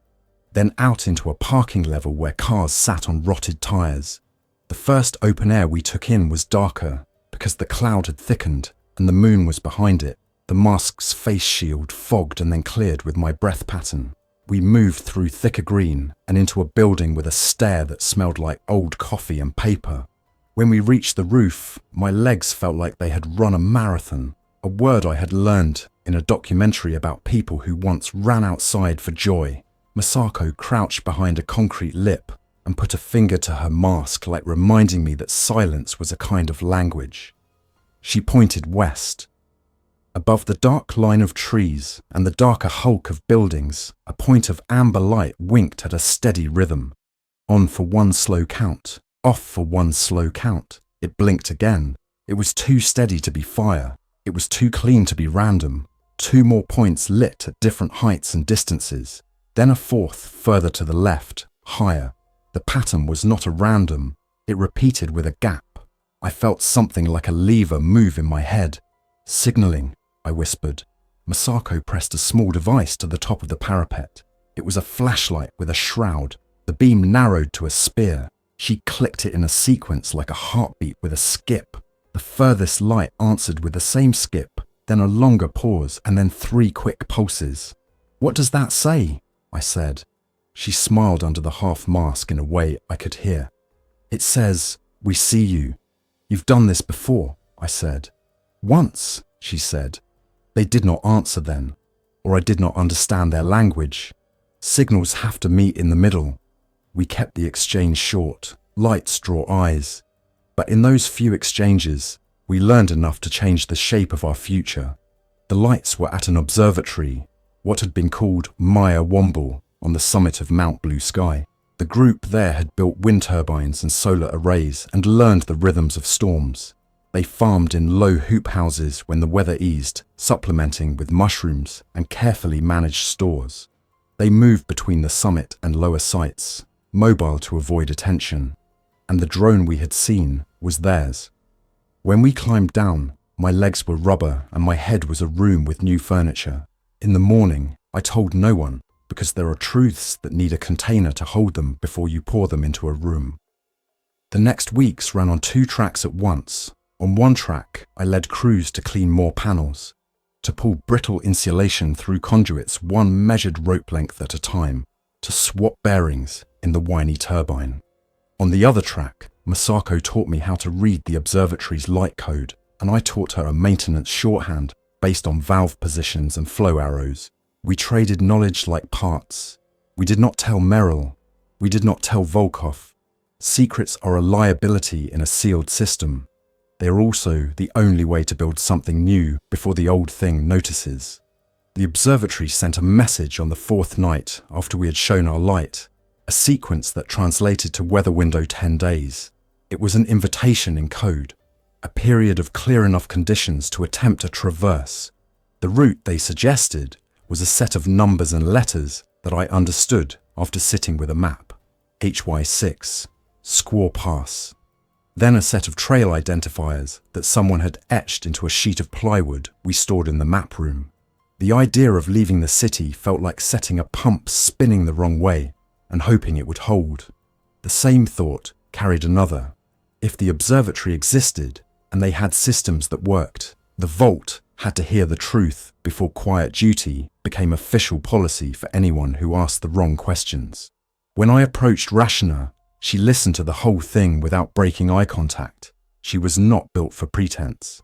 then out into a parking level where cars sat on rotted tyres. The first open air we took in was darker because the cloud had thickened and the moon was behind it. The mask's face shield fogged and then cleared with my breath pattern. We moved through thicker green and into a building with a stair that smelled like old coffee and paper. When we reached the roof, my legs felt like they had run a marathon, a word I had learned in a documentary about people who once ran outside for joy. Masako crouched behind a concrete lip and put a finger to her mask, like reminding me that silence was a kind of language. She pointed west. Above the dark line of trees and the darker hulk of buildings, a point of amber light winked at a steady rhythm. On for one slow count, off for one slow count. It blinked again. It was too steady to be fire. It was too clean to be random. 2 more points lit at different heights and distances. Then a fourth further to the left, higher. The pattern was not a random. It repeated with a gap. I felt something like a lever move in my head. Signaling, I whispered. Masako pressed a small device to the top of the parapet. It was a flashlight with a shroud. The beam narrowed to a spear. She clicked it in a sequence like a heartbeat with a skip. The furthest light answered with the same skip, then a longer pause, and then 3 quick pulses. "What does that say?" I said. She smiled under the half mask in a way I could hear. "It says, 'We see you.' You've done this before," I said. "Once," she said. They did not answer then, or I did not understand their language. Signals have to meet in the middle. We kept the exchange short. Lights draw eyes. But in those few exchanges, we learned enough to change the shape of our future. The lights were at an observatory, what had been called Maya Womble, on the summit of Mount Blue Sky. The group there had built wind turbines and solar arrays and learned the rhythms of storms. They farmed in low hoop houses when the weather eased, supplementing with mushrooms and carefully managed stores. They moved between the summit and lower sites, mobile to avoid attention, and the drone we had seen was theirs. When we climbed down, my legs were rubber and my head was a room with new furniture. In the morning, I told no one, because there are truths that need a container to hold them before you pour them into a room. The next weeks ran on 2 tracks at once. On one track, I led crews to clean more panels, to pull brittle insulation through conduits 1 measured rope length at a time, to swap bearings in the whiny turbine. On the other track, Masako taught me how to read the observatory's light code, and I taught her a maintenance shorthand based on valve positions and flow arrows. We traded knowledge like parts. We did not tell Merrill. We did not tell Volkov. Secrets are a liability in a sealed system. They are also the only way to build something new before the old thing notices. The observatory sent a message on the 4th night after we had shown our light, a sequence that translated to weather window 10 days. It was an invitation in code, a period of clear enough conditions to attempt a traverse. The route they suggested was a set of numbers and letters that I understood after sitting with a map. HY6, Squaw Pass. Then a set of trail identifiers that someone had etched into a sheet of plywood we stored in the map room. The idea of leaving the city felt like setting a pump spinning the wrong way and hoping it would hold. The same thought carried another. If the observatory existed and they had systems that worked, the Vault had to hear the truth before quiet duty became official policy for anyone who asked the wrong questions. When I approached Rashna, she listened to the whole thing without breaking eye contact. She was not built for pretense.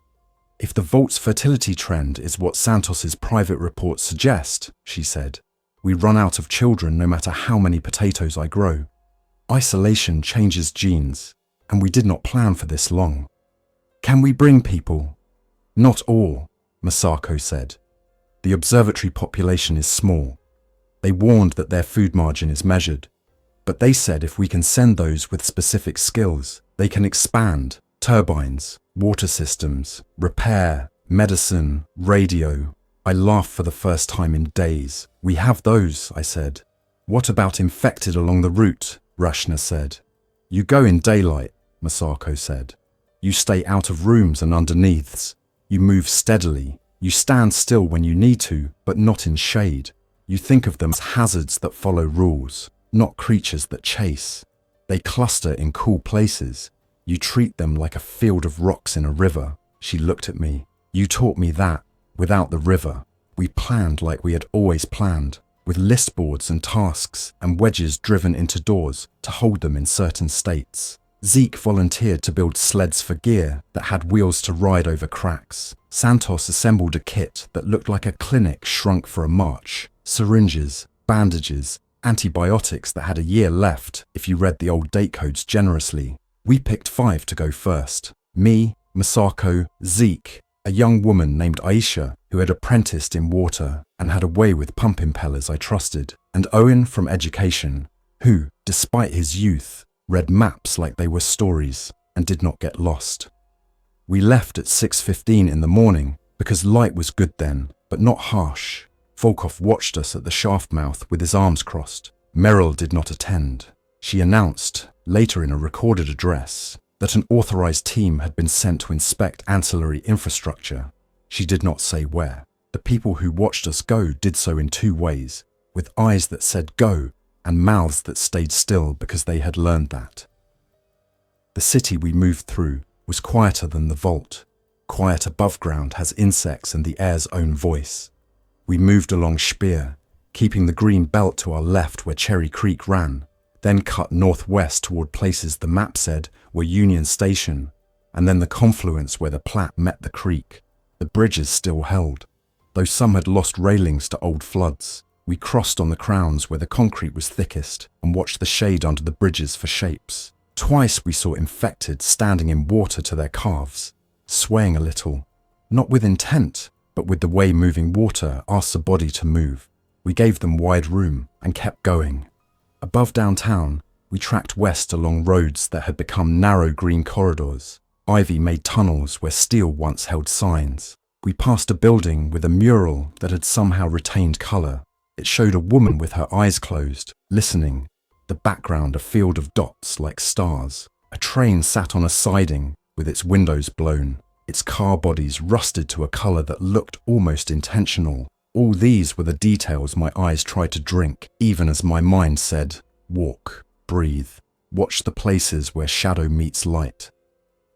"If the Vault's fertility trend is what Santos's private reports suggest," she said, "we run out of children no matter how many potatoes I grow. Isolation changes genes, and we did not plan for this long. Can we bring people?" "Not all," Masako said. "The observatory population is small. They warned that their food margin is measured. But they said if we can send those with specific skills, they can expand turbines, water systems, repair, medicine, radio." I laughed for the first time in days. "We have those," I said. "What about infected along the route?" Rashna said. "You go in daylight. Masako said. You stay out of rooms and underneaths. You move steadily. You stand still when you need to, but not in shade. You think of them as hazards that follow rules, not creatures that chase. They cluster in cool places. You treat them like a field of rocks in a river. She looked at me. You taught me that, without the river. We planned like we had always planned, with list boards and tasks and wedges driven into doors to hold them in certain states. Zeke volunteered to build sleds for gear that had wheels to ride over cracks. Santos assembled a kit that looked like a clinic shrunk for a march. Syringes, bandages, antibiotics that had a year left if you read the old date codes generously. We picked 5 to go first. Me, Masako, Zeke, a young woman named Aisha who had apprenticed in water and had a way with pump impellers I trusted, and Owen from education, who, despite his youth, read maps like they were stories and did not get lost. We left at 6:15 in the morning because light was good then, but not harsh. Volkov watched us at the shaft mouth with his arms crossed. Meryl did not attend. She announced, later in a recorded address, that an authorized team had been sent to inspect ancillary infrastructure. She did not say where. The people who watched us go did so in 2 ways, with eyes that said go and mouths that stayed still because they had learned that. The city we moved through was quieter than the vault. Quiet above ground has insects and the air's own voice. We moved along Speer, keeping the green belt to our left where Cherry Creek ran, then cut northwest toward places the map said were Union Station, and then the confluence where the Platte met the creek. The bridges still held, though some had lost railings to old floods. We crossed on the crowns where the concrete was thickest and watched the shade under the bridges for shapes. Twice we saw infected standing in water to their calves, swaying a little, not with intent, but with the way moving water asks a body to move. We gave them wide room and kept going. Above downtown, we tracked west along roads that had become narrow green corridors. Ivy made tunnels where steel once held signs. We passed a building with a mural that had somehow retained colour. It showed a woman with her eyes closed, listening. The background a field of dots like stars. A train sat on a siding with its windows blown, its car bodies rusted to a colour that looked almost intentional. All these were the details my eyes tried to drink, even as my mind said, walk, breathe, watch the places where shadow meets light.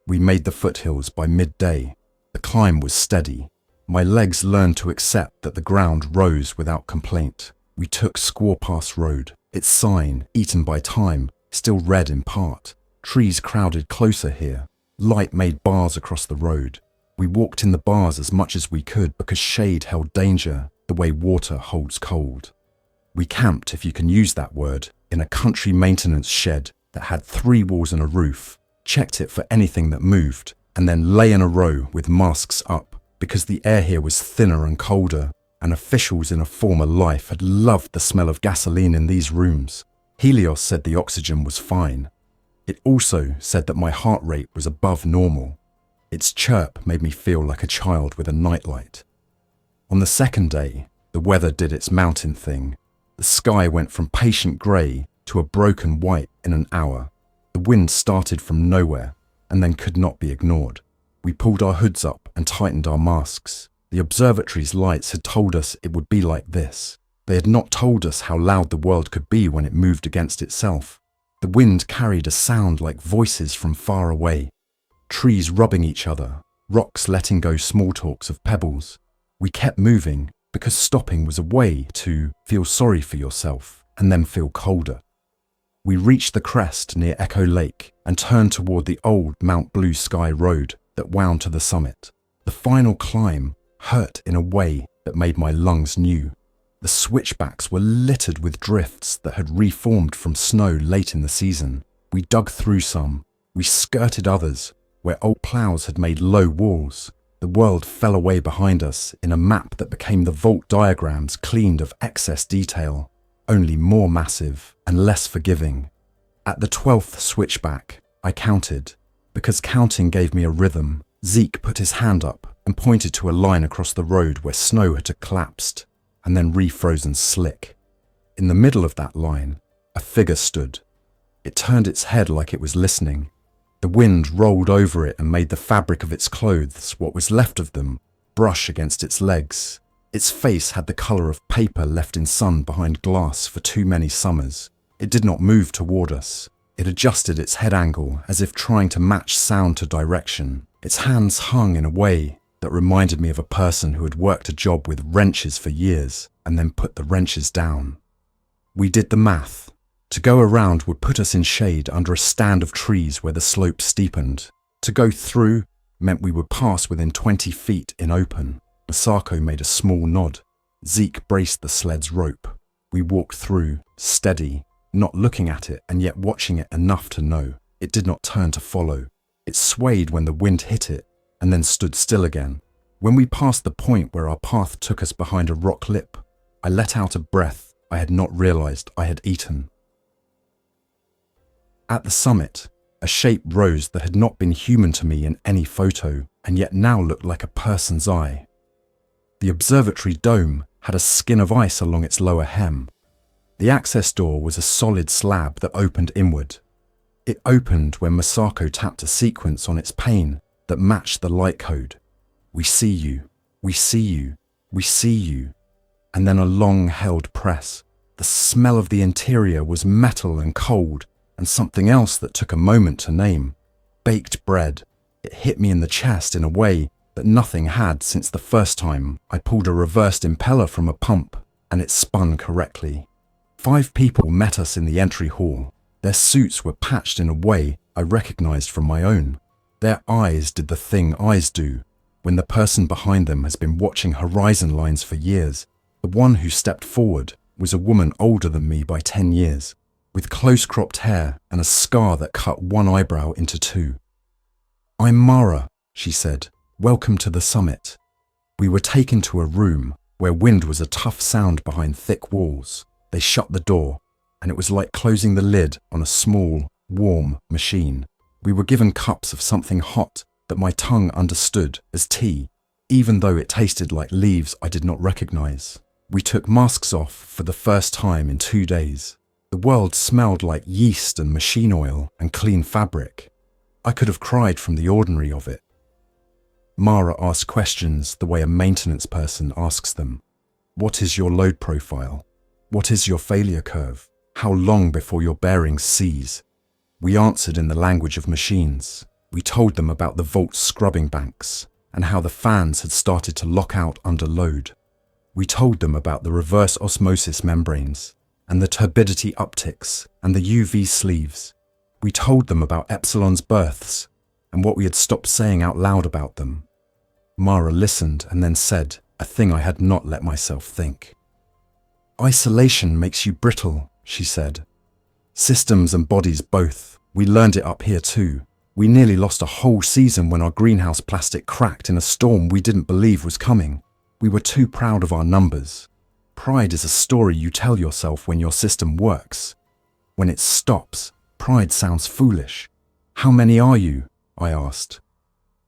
We made the foothills by midday. The climb was steady. My legs learned to accept that the ground rose without complaint. We took Squaw Pass Road, its sign, eaten by time, still red in part. Trees crowded closer here. Light made bars across the road. We walked in the bars as much as we could because shade held danger, the way water holds cold. We camped, if you can use that word, in a country maintenance shed that had 3 walls and a roof, checked it for anything that moved, and then lay in a row with masks up because the air here was thinner and colder, and officials in a former life had loved the smell of gasoline in these rooms. Helios said the oxygen was fine. It also said that my heart rate was above normal. Its chirp made me feel like a child with a nightlight. On the second day, the weather did its mountain thing. The sky went from patient grey to a broken white in an hour. The wind started from nowhere and then could not be ignored. We pulled our hoods up and tightened our masks. The observatory's lights had told us it would be like this. They had not told us how loud the world could be when it moved against itself. The wind carried a sound like voices from far away. Trees rubbing each other, rocks letting go small talks of pebbles. We kept moving because stopping was a way to feel sorry for yourself and then feel colder. We reached the crest near Echo Lake and turned toward the old Mount Blue Sky Road that wound to the summit. The final climb hurt in a way that made my lungs new. The switchbacks were littered with drifts that had reformed from snow late in the season. We dug through some. We skirted others where old ploughs had made low walls. The world fell away behind us in a map that became the vault diagrams cleaned of excess detail, only more massive and less forgiving. At the 12th switchback, I counted. Because counting gave me a rhythm, Zeke put his hand up and pointed to a line across the road where snow had collapsed and then refrozen slick. In the middle of that line, a figure stood. It turned its head like it was listening. The The wind rolled over it and made the fabric of its clothes, what was left of them, brush against its legs. Its face had the colour of paper left in sun behind glass for too many summers. It did not move toward us. It adjusted its head angle as if trying to match sound to direction. Its hands hung in a way that reminded me of a person who had worked a job with wrenches for years and then put the wrenches down. We did the math. To go around would put us in shade under a stand of trees where the slope steepened. To go through meant we would pass within 20 feet in open. Masako made a small nod. Zeke braced the sled's rope. We walked through, steady, not looking at it and yet watching it enough to know. It did not turn to follow. It swayed when the wind hit it and then stood still again. When we passed the point where our path took us behind a rock lip, I let out a breath I had not realized I had eaten. At the summit, a shape rose that had not been human to me in any photo and yet now looked like a person's eye. The observatory dome had a skin of ice along its lower hem. The access door was a solid slab that opened inward. It opened when Masako tapped a sequence on its pane that matched the light code. We see you, we see you, we see you. And then a long-held press. The smell of the interior was metal and cold, and something else that took a moment to name. Baked bread. It hit me in the chest in a way that nothing had since the first time I pulled a reversed impeller from a pump and it spun correctly. 5 people met us in the entry hall. Their suits were patched in a way I recognized from my own. Their eyes did the thing eyes do when the person behind them has been watching horizon lines for years. The one who stepped forward was a woman older than me by 10 years, with close-cropped hair and a scar that cut one eyebrow into 2. "I'm Mara," she said. "Welcome to the summit." We were taken to a room where wind was a tough sound behind thick walls. They shut the door, and it was like closing the lid on a small, warm machine. We were given cups of something hot that my tongue understood as tea, even though it tasted like leaves I did not recognize. We took masks off for the first time in 2 days. The world smelled like yeast and machine oil and clean fabric. I could have cried from the ordinary of it. Mara asked questions the way a maintenance person asks them. What is your load profile? What is your failure curve? How long before your bearings seize? We answered in the language of machines. We told them about the Vault scrubbing banks and how the fans had started to lock out under load. We told them about the reverse osmosis membranes and the turbidity upticks and the UV sleeves. We told them about Epsilon's births and what we had stopped saying out loud about them. Mara listened and then said a thing I had not let myself think. Isolation makes you brittle, she said. Systems and bodies both. We learned it up here too. We nearly lost a whole season when our greenhouse plastic cracked in a storm we didn't believe was coming. We were too proud of our numbers. Pride is a story you tell yourself when your system works. When it stops, pride sounds foolish. How many are you? I asked.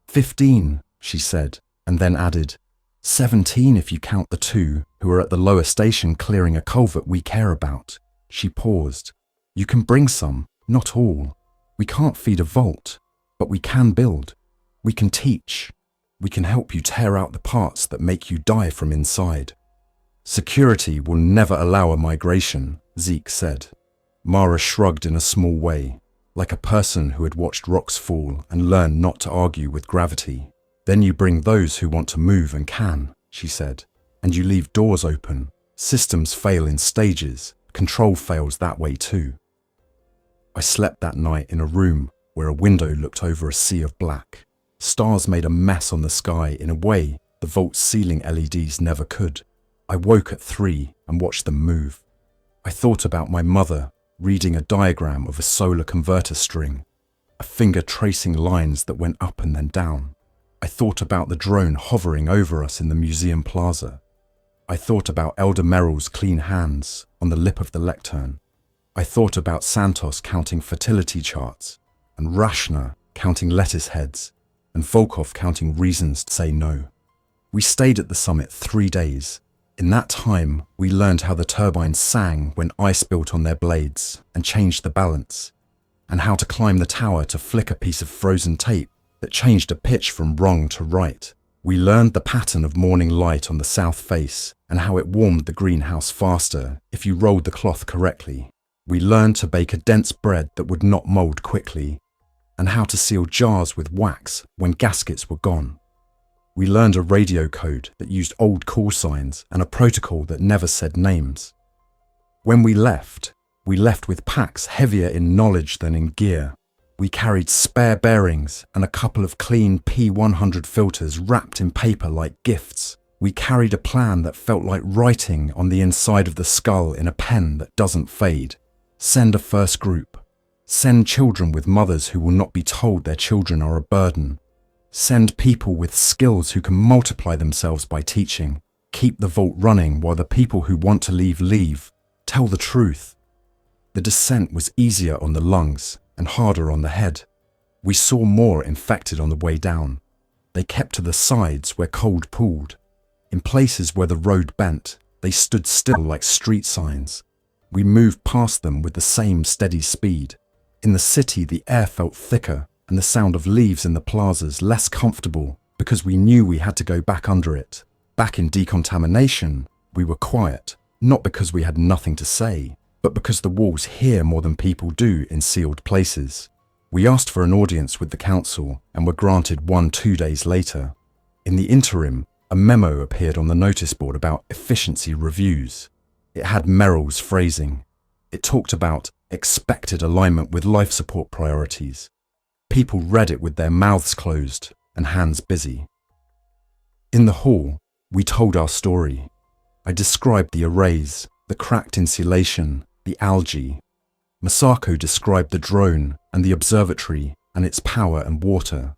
15, she said, and then added, 17 if you count the 2 who are at the lower station clearing a culvert we care about. She paused. You can bring some, not all. We can't feed a vault, but we can build. We can teach. We can help you tear out the parts that make you die from inside. Security will never allow a migration, Zeke said. Mara shrugged in a small way, like a person who had watched rocks fall and learned not to argue with gravity. Then you bring those who want to move and can, she said, and you leave doors open. Systems fail in stages. Control fails that way too. I slept that night in a room where a window looked over a sea of black. Stars made a mess on the sky in a way the vault's ceiling LEDs never could. I woke at 3 and watched them move. I thought about my mother reading a diagram of a solar converter string, a finger tracing lines that went up and then down. I thought about the drone hovering over us in the museum plaza. I thought about Elder Merrill's clean hands on the lip of the lectern. I thought about Santos counting fertility charts, and Rashna counting lettuce heads, and Volkov counting reasons to say no. We stayed at the summit 3 days. In that time, we learned how the turbines sang when ice built on their blades and changed the balance. and how to climb the tower to flick a piece of frozen tape that changed a pitch from wrong to right. We learned the pattern of morning light on the south face and how it warmed the greenhouse faster if you rolled the cloth correctly. We learned to bake a dense bread that would not mold quickly, and how to seal jars with wax when gaskets were gone. We learned a radio code that used old call signs and a protocol that never said names. When we left with packs heavier in knowledge than in gear. We carried spare bearings and a couple of clean P100 filters wrapped in paper like gifts. We carried a plan that felt like writing on the inside of the skull in a pen that doesn't fade. Send a first group. Send children with mothers who will not be told their children are a burden. Send people with skills who can multiply themselves by teaching. Keep the vault running while the people who want to leave. Tell the truth. The descent was easier on the lungs and harder on the head. We saw more infected on the way down. They kept to the sides where cold pooled. In places where the road bent, they stood still like street signs. We moved past them with the same steady speed. In the city, the air felt thicker and the sound of leaves in the plazas less comfortable because we knew we had to go back under it. Back in decontamination, we were quiet, not because we had nothing to say, but because the walls hear more than people do in sealed places. We asked for an audience with the council and were granted one 2 days later. In the interim, a memo appeared on the notice board about efficiency reviews. It had Merrill's phrasing. It talked about expected alignment with life support priorities. People read it with their mouths closed and hands busy. In the hall, we told our story. I described the arrays, the cracked insulation, the algae. Masako described the drone and the observatory and its power and water.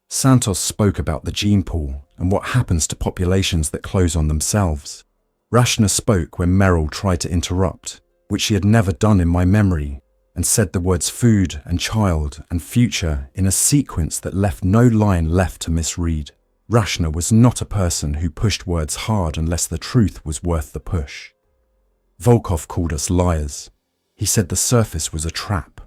Santos spoke about the gene pool and what happens to populations that close on themselves. Rashna spoke when Merrill tried to interrupt, which she had never done in my memory, and said the words food and child and future in a sequence that left no line left to misread. Rashna was not a person who pushed words hard unless the truth was worth the push. Volkov called us liars. He said the surface was a trap.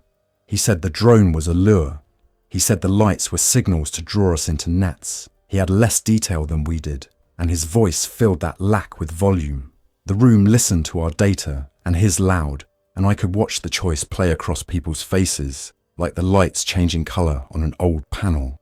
He said the drone was a lure. He said the lights were signals to draw us into nets. He had less detail than we did, and his voice filled that lack with volume. The room listened to our data, and his loud, and I could watch the choice play across people's faces, like the lights changing colour on an old panel.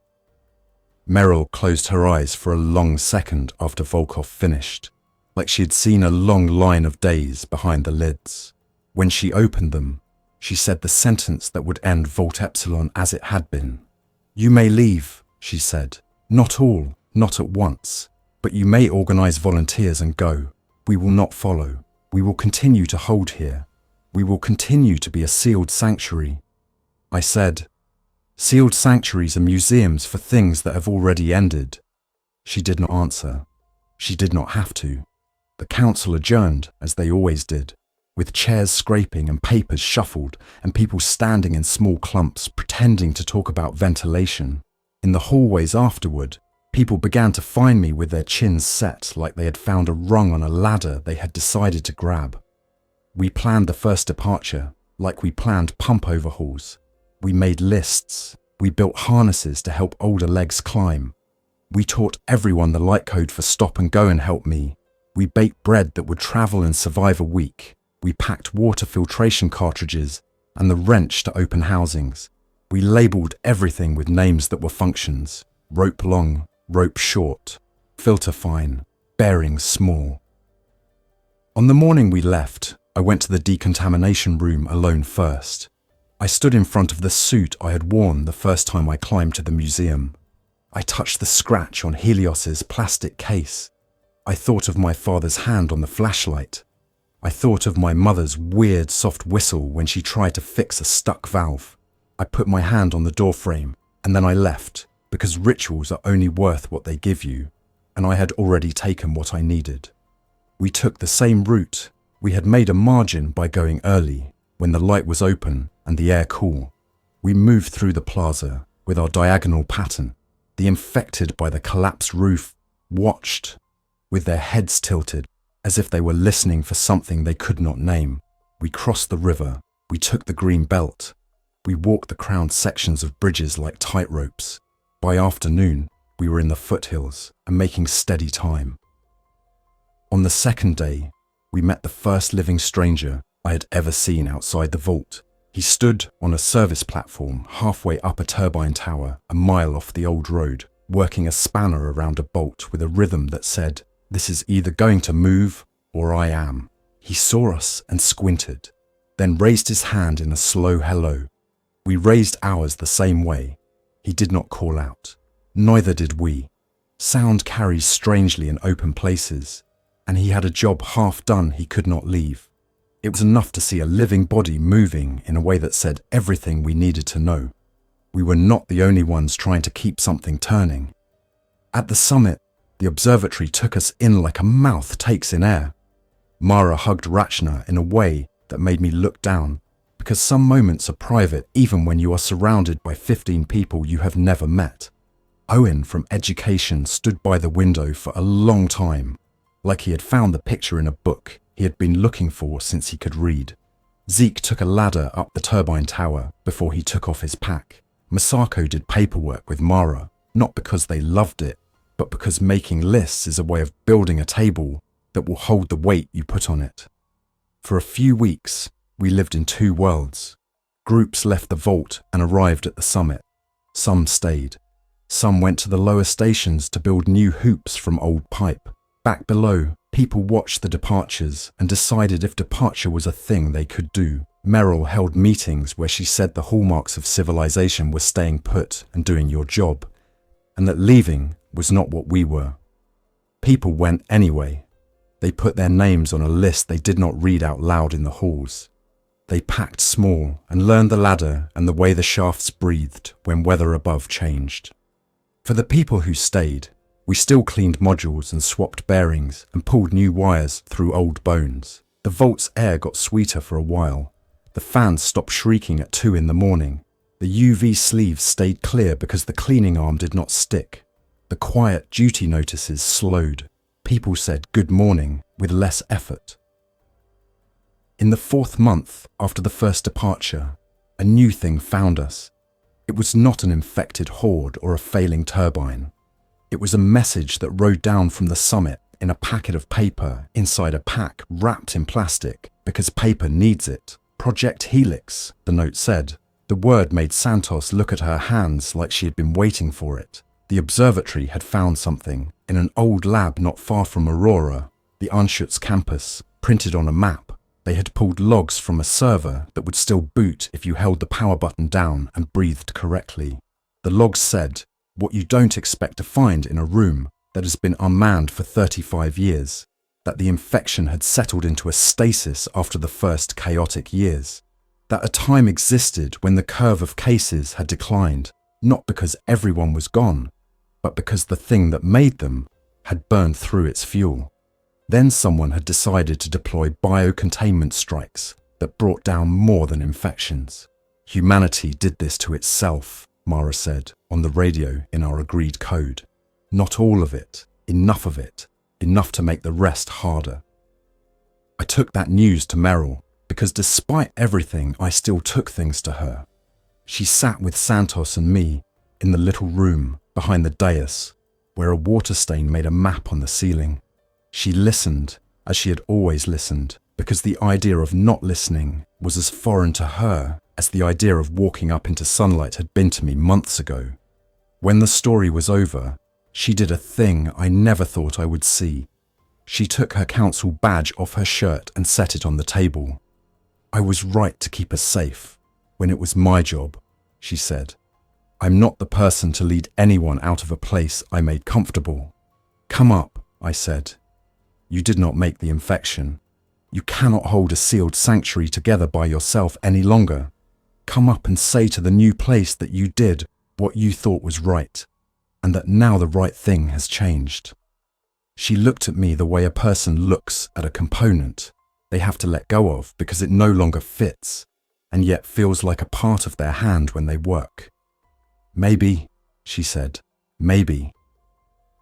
Merrill closed her eyes for a long second after Volkov finished, like she had seen a long line of days behind the lids. When she opened them, she said the sentence that would end Vault Epsilon as it had been. "You may leave," she said. "Not all, not at once, but you may organise volunteers and go. We will not follow. We will continue to hold here. We will continue to be a sealed sanctuary." I said, "Sealed sanctuaries are museums for things that have already ended." She did not answer. She did not have to. The council adjourned, as they always did, with chairs scraping and papers shuffled and people standing in small clumps pretending to talk about ventilation. In the hallways afterward, people began to find me with their chins set like they had found a rung on a ladder they had decided to grab. We planned the first departure, like we planned pump overhauls. We made lists. We built harnesses to help older legs climb. We taught everyone the light code for stop and go and help me. We baked bread that would travel and survive a week. We packed water filtration cartridges and the wrench to open housings. We labelled everything with names that were functions. Rope long, rope short, filter fine, bearings small. On the morning we left, I went to the decontamination room alone first. I stood in front of the suit I had worn the first time I climbed to the museum. I touched the scratch on Helios's plastic case. I thought of my father's hand on the flashlight. I thought of my mother's weird soft whistle when she tried to fix a stuck valve. I put my hand on the doorframe and then I left because rituals are only worth what they give you, and I had already taken what I needed. We took the same route. We had made a margin by going early, when the light was open and the air cool. We moved through the plaza with our diagonal pattern. The infected by the collapsed roof watched, with their heads tilted, as if they were listening for something they could not name. We crossed the river. We took the green belt. We walked the crowned sections of bridges like tightropes. By afternoon, we were in the foothills and making steady time. On the second day, we met the first living stranger I had ever seen outside the vault. He stood on a service platform halfway up a turbine tower a mile off the old road, working a spanner around a bolt with a rhythm that said, "This is either going to move or I am." He saw us and squinted, then raised his hand in a slow hello. We raised ours the same way. He did not call out. Neither did we. Sound carries strangely in open places, and he had a job half done he could not leave. It was enough to see a living body moving in a way that said everything we needed to know. We were not the only ones trying to keep something turning. At the summit, the observatory took us in like a mouth takes in air. Mara hugged Rachna in a way that made me look down, because some moments are private even when you are surrounded by 15 people you have never met. Owen from education stood by the window for a long time, like he had found the picture in a book he had been looking for since he could read. Zeke took a ladder up the turbine tower before he took off his pack. Masako did paperwork with Mara, not because they loved it, but because making lists is a way of building a table that will hold the weight you put on it. For a few weeks, we lived in two worlds. Groups left the vault and arrived at the summit. Some stayed. Some went to the lower stations to build new hoops from old pipe. Back below, people watched the departures and decided if departure was a thing they could do. Meryl held meetings where she said the hallmarks of civilization were staying put and doing your job, and that leaving was not what we were. People went anyway. They put their names on a list they did not read out loud in the halls. They packed small and learned the ladder and the way the shafts breathed when weather above changed. For the people who stayed, we still cleaned modules and swapped bearings and pulled new wires through old bones. The vault's air got sweeter for a while. The fans stopped shrieking at 2 in the morning. The UV sleeves stayed clear because the cleaning arm did not stick. The quiet duty notices slowed. People said good morning with less effort. In the 4th month after the first departure, a new thing found us. It was not an infected horde or a failing turbine. It was a message that rode down from the summit in a packet of paper inside a pack wrapped in plastic because paper needs it. Project Helix, the note said. The word made Santos look at her hands like she had been waiting for it. The observatory had found something in an old lab not far from Aurora, the Anschutz campus, printed on a map. They had pulled logs from a server that would still boot if you held the power button down and breathed correctly. The logs said, what you don't expect to find in a room that has been unmanned for 35 years, that the infection had settled into a stasis after the first chaotic years, that a time existed when the curve of cases had declined, not because everyone was gone, but because the thing that made them had burned through its fuel. Then someone had decided to deploy biocontainment strikes that brought down more than infections. Humanity did this to itself, Mara said on the radio in our agreed code. Not all of it, enough to make the rest harder. I took that news to Meryl because despite everything, I still took things to her. She sat with Santos and me in the little room behind the dais where a water stain made a map on the ceiling. She listened as she had always listened because the idea of not listening was as foreign to her as the idea of walking up into sunlight had been to me months ago. When the story was over, she did a thing I never thought I would see. She took her council badge off her shirt and set it on the table. I was right to keep us safe when it was my job, she said. I'm not the person to lead anyone out of a place I made comfortable. Come up, I said. You did not make the infection. You cannot hold a sealed sanctuary together by yourself any longer. Come up and say to the new place that you did what you thought was right, and that now the right thing has changed. She looked at me the way a person looks at a component they have to let go of because it no longer fits, and yet feels like a part of their hand when they work. Maybe, she said, maybe.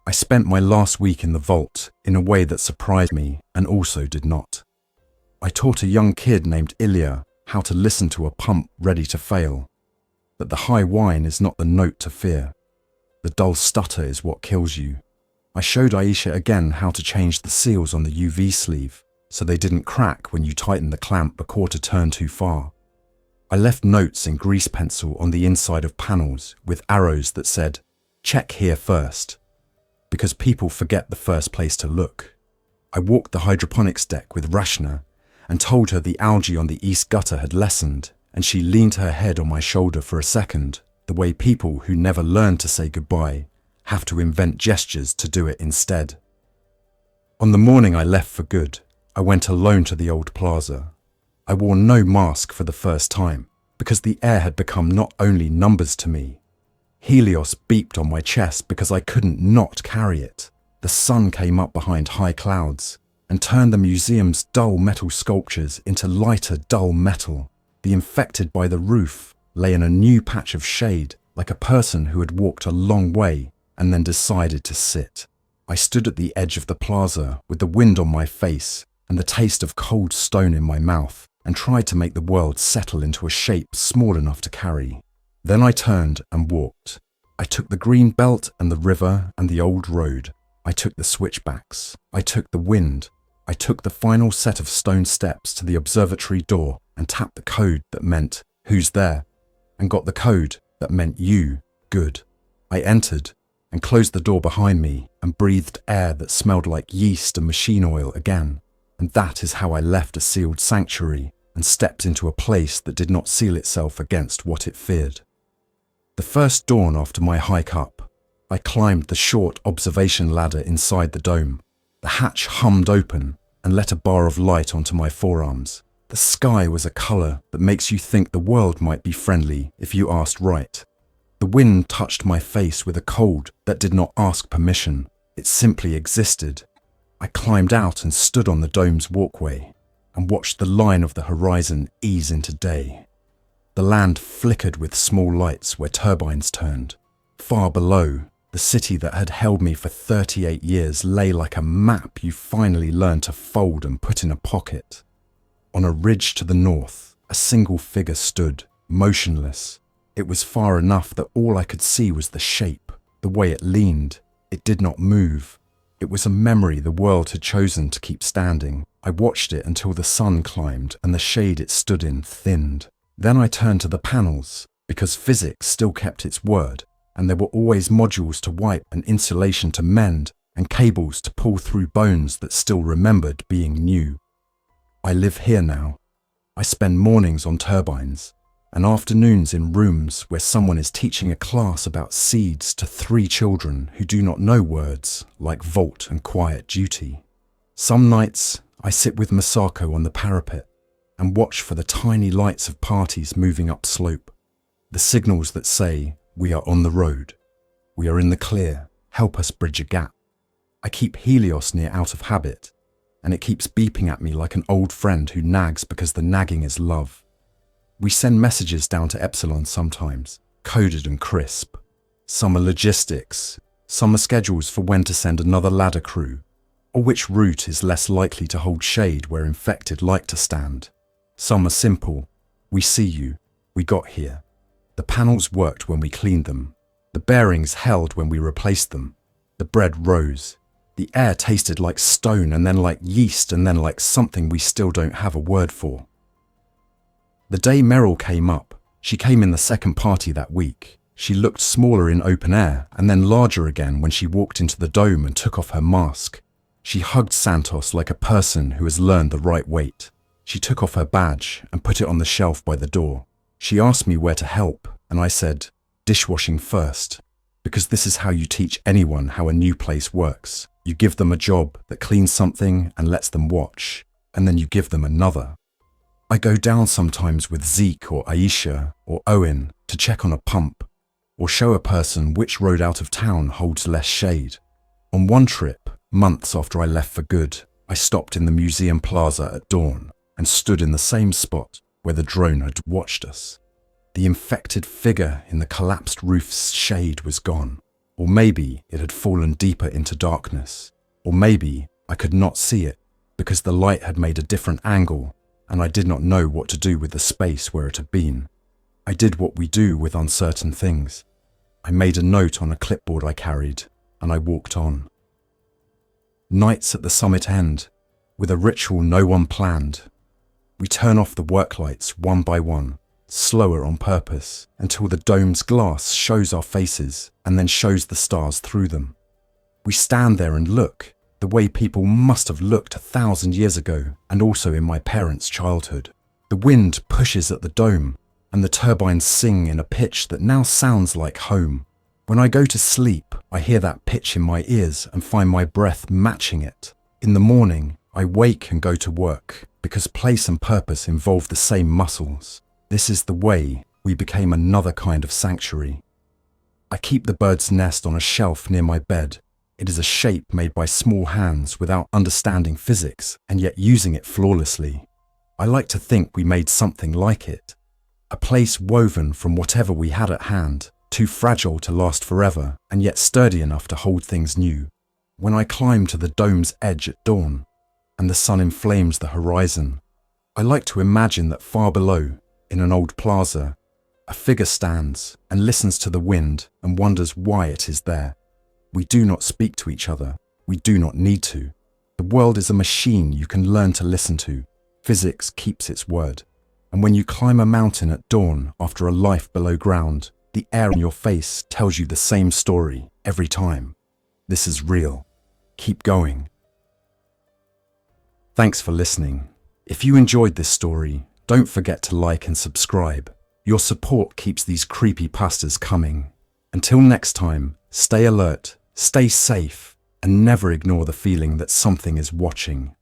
I spent my last week in the vault in a way that surprised me and also did not. I taught a young kid named Ilya how to listen to a pump ready to fail. that the high whine is not the note to fear. The dull stutter is what kills you. I showed Aisha again how to change the seals on the UV sleeve so they didn't crack when you tighten the clamp a quarter turn too far. I left notes in grease pencil on the inside of panels with arrows that said, "Check here first," because people forget the first place to look. I walked the hydroponics deck with Rashna and told her the algae on the east gutter had lessened, and she leaned her head on my shoulder for a second, the way people who never learn to say goodbye have to invent gestures to do it instead. On the morning I left for good, I went alone to the old plaza. I wore no mask for the first time, because the air had become not only numbers to me. Helios beeped on my chest because I couldn't not carry it. The sun came up behind high clouds and turned the museum's dull metal sculptures into lighter dull metal. The infected by the roof lay in a new patch of shade, like a person who had walked a long way and then decided to sit. I stood at the edge of the plaza with the wind on my face and the taste of cold stone in my mouth, and tried to make the world settle into a shape small enough to carry. Then I turned and walked. I took the green belt and the river and the old road. I took the switchbacks. I took the wind. I took the final set of stone steps to the observatory door and tapped the code that meant, "Who's there?" and got the code that meant you, good. I entered and closed the door behind me and breathed air that smelled like yeast and machine oil again. And that is how I left a sealed sanctuary and stepped into a place that did not seal itself against what it feared. The first dawn after my hike up, I climbed the short observation ladder inside the dome. The hatch hummed open and let a bar of light onto my forearms. The sky was a colour that makes you think the world might be friendly if you asked right. The wind touched my face with a cold that did not ask permission. It simply existed. I climbed out and stood on the dome's walkway and watched the line of the horizon ease into day. The land flickered with small lights where turbines turned. Far below, the city that had held me for 38 years lay like a map you finally learned to fold and put in a pocket. On a ridge to the north, a single figure stood, motionless. It was far enough that all I could see was the shape, the way it leaned. It did not move. It was a memory the world had chosen to keep standing. I watched it until the sun climbed and the shade it stood in thinned. Then I turned to the panels, because physics still kept its word, and there were always modules to wipe and insulation to mend, and cables to pull through bones that still remembered being new. I live here now. I spend mornings on turbines, and afternoons in rooms where someone is teaching a class about seeds to 3 children who do not know words like vault and quiet duty. Some nights I sit with Masako on the parapet and watch for the tiny lights of parties moving up slope, the signals that say, "We are on the road. We are in the clear. Help us bridge a gap." I keep Helios near out of habit, and it keeps beeping at me like an old friend who nags because the nagging is love. We send messages down to Epsilon sometimes, coded and crisp. Some are logistics, some are schedules for when to send another ladder crew, or which route is less likely to hold shade where infected like to stand. Some are simple, "We see you, we got here." The panels worked when we cleaned them. The bearings held when we replaced them. The bread rose. The air tasted like stone and then like yeast and then like something we still don't have a word for. The day Meryl came up, she came in the second party that week. She looked smaller in open air and then larger again when she walked into the dome and took off her mask. She hugged Santos like a person who has learned the right weight. She took off her badge and put it on the shelf by the door. She asked me where to help, and I said, "Dishwashing first," because this is how you teach anyone how a new place works. You give them a job that cleans something and lets them watch, and then you give them another. I go down sometimes with Zeke or Aisha or Owen to check on a pump, or show a person which road out of town holds less shade. On one trip, months after I left for good, I stopped in the museum plaza at dawn and stood in the same spot where the drone had watched us. The infected figure in the collapsed roof's shade was gone, or maybe it had fallen deeper into darkness, or maybe I could not see it because the light had made a different angle and I did not know what to do with the space where it had been. I did what we do with uncertain things. I made a note on a clipboard I carried, and I walked on. Nights at the summit end, with a ritual no one planned. We turn off the work lights one by one, slower on purpose, until the dome's glass shows our faces and then shows the stars through them. We stand there and look, the way people must have looked 1,000 years ago, and also in my parents' childhood. The wind pushes at the dome, and the turbines sing in a pitch that now sounds like home. When I go to sleep, I hear that pitch in my ears and find my breath matching it. In the morning, I wake and go to work, because place and purpose involve the same muscles. This is the way we became another kind of sanctuary. I keep the bird's nest on a shelf near my bed. It is a shape made by small hands without understanding physics and yet using it flawlessly. I like to think we made something like it. A place woven from whatever we had at hand, too fragile to last forever and yet sturdy enough to hold things new. When I climb to the dome's edge at dawn and the sun inflames the horizon, I like to imagine that far below, in an old plaza, a figure stands and listens to the wind and wonders why it is there. We do not speak to each other. We do not need to. The world is a machine you can learn to listen to. Physics keeps its word. And when you climb a mountain at dawn after a life below ground, the air in your face tells you the same story every time. This is real. Keep going. Thanks for listening. If you enjoyed this story, don't forget to like and subscribe. Your support keeps these creepypastas coming. Until next time, stay alert, stay safe, and never ignore the feeling that something is watching.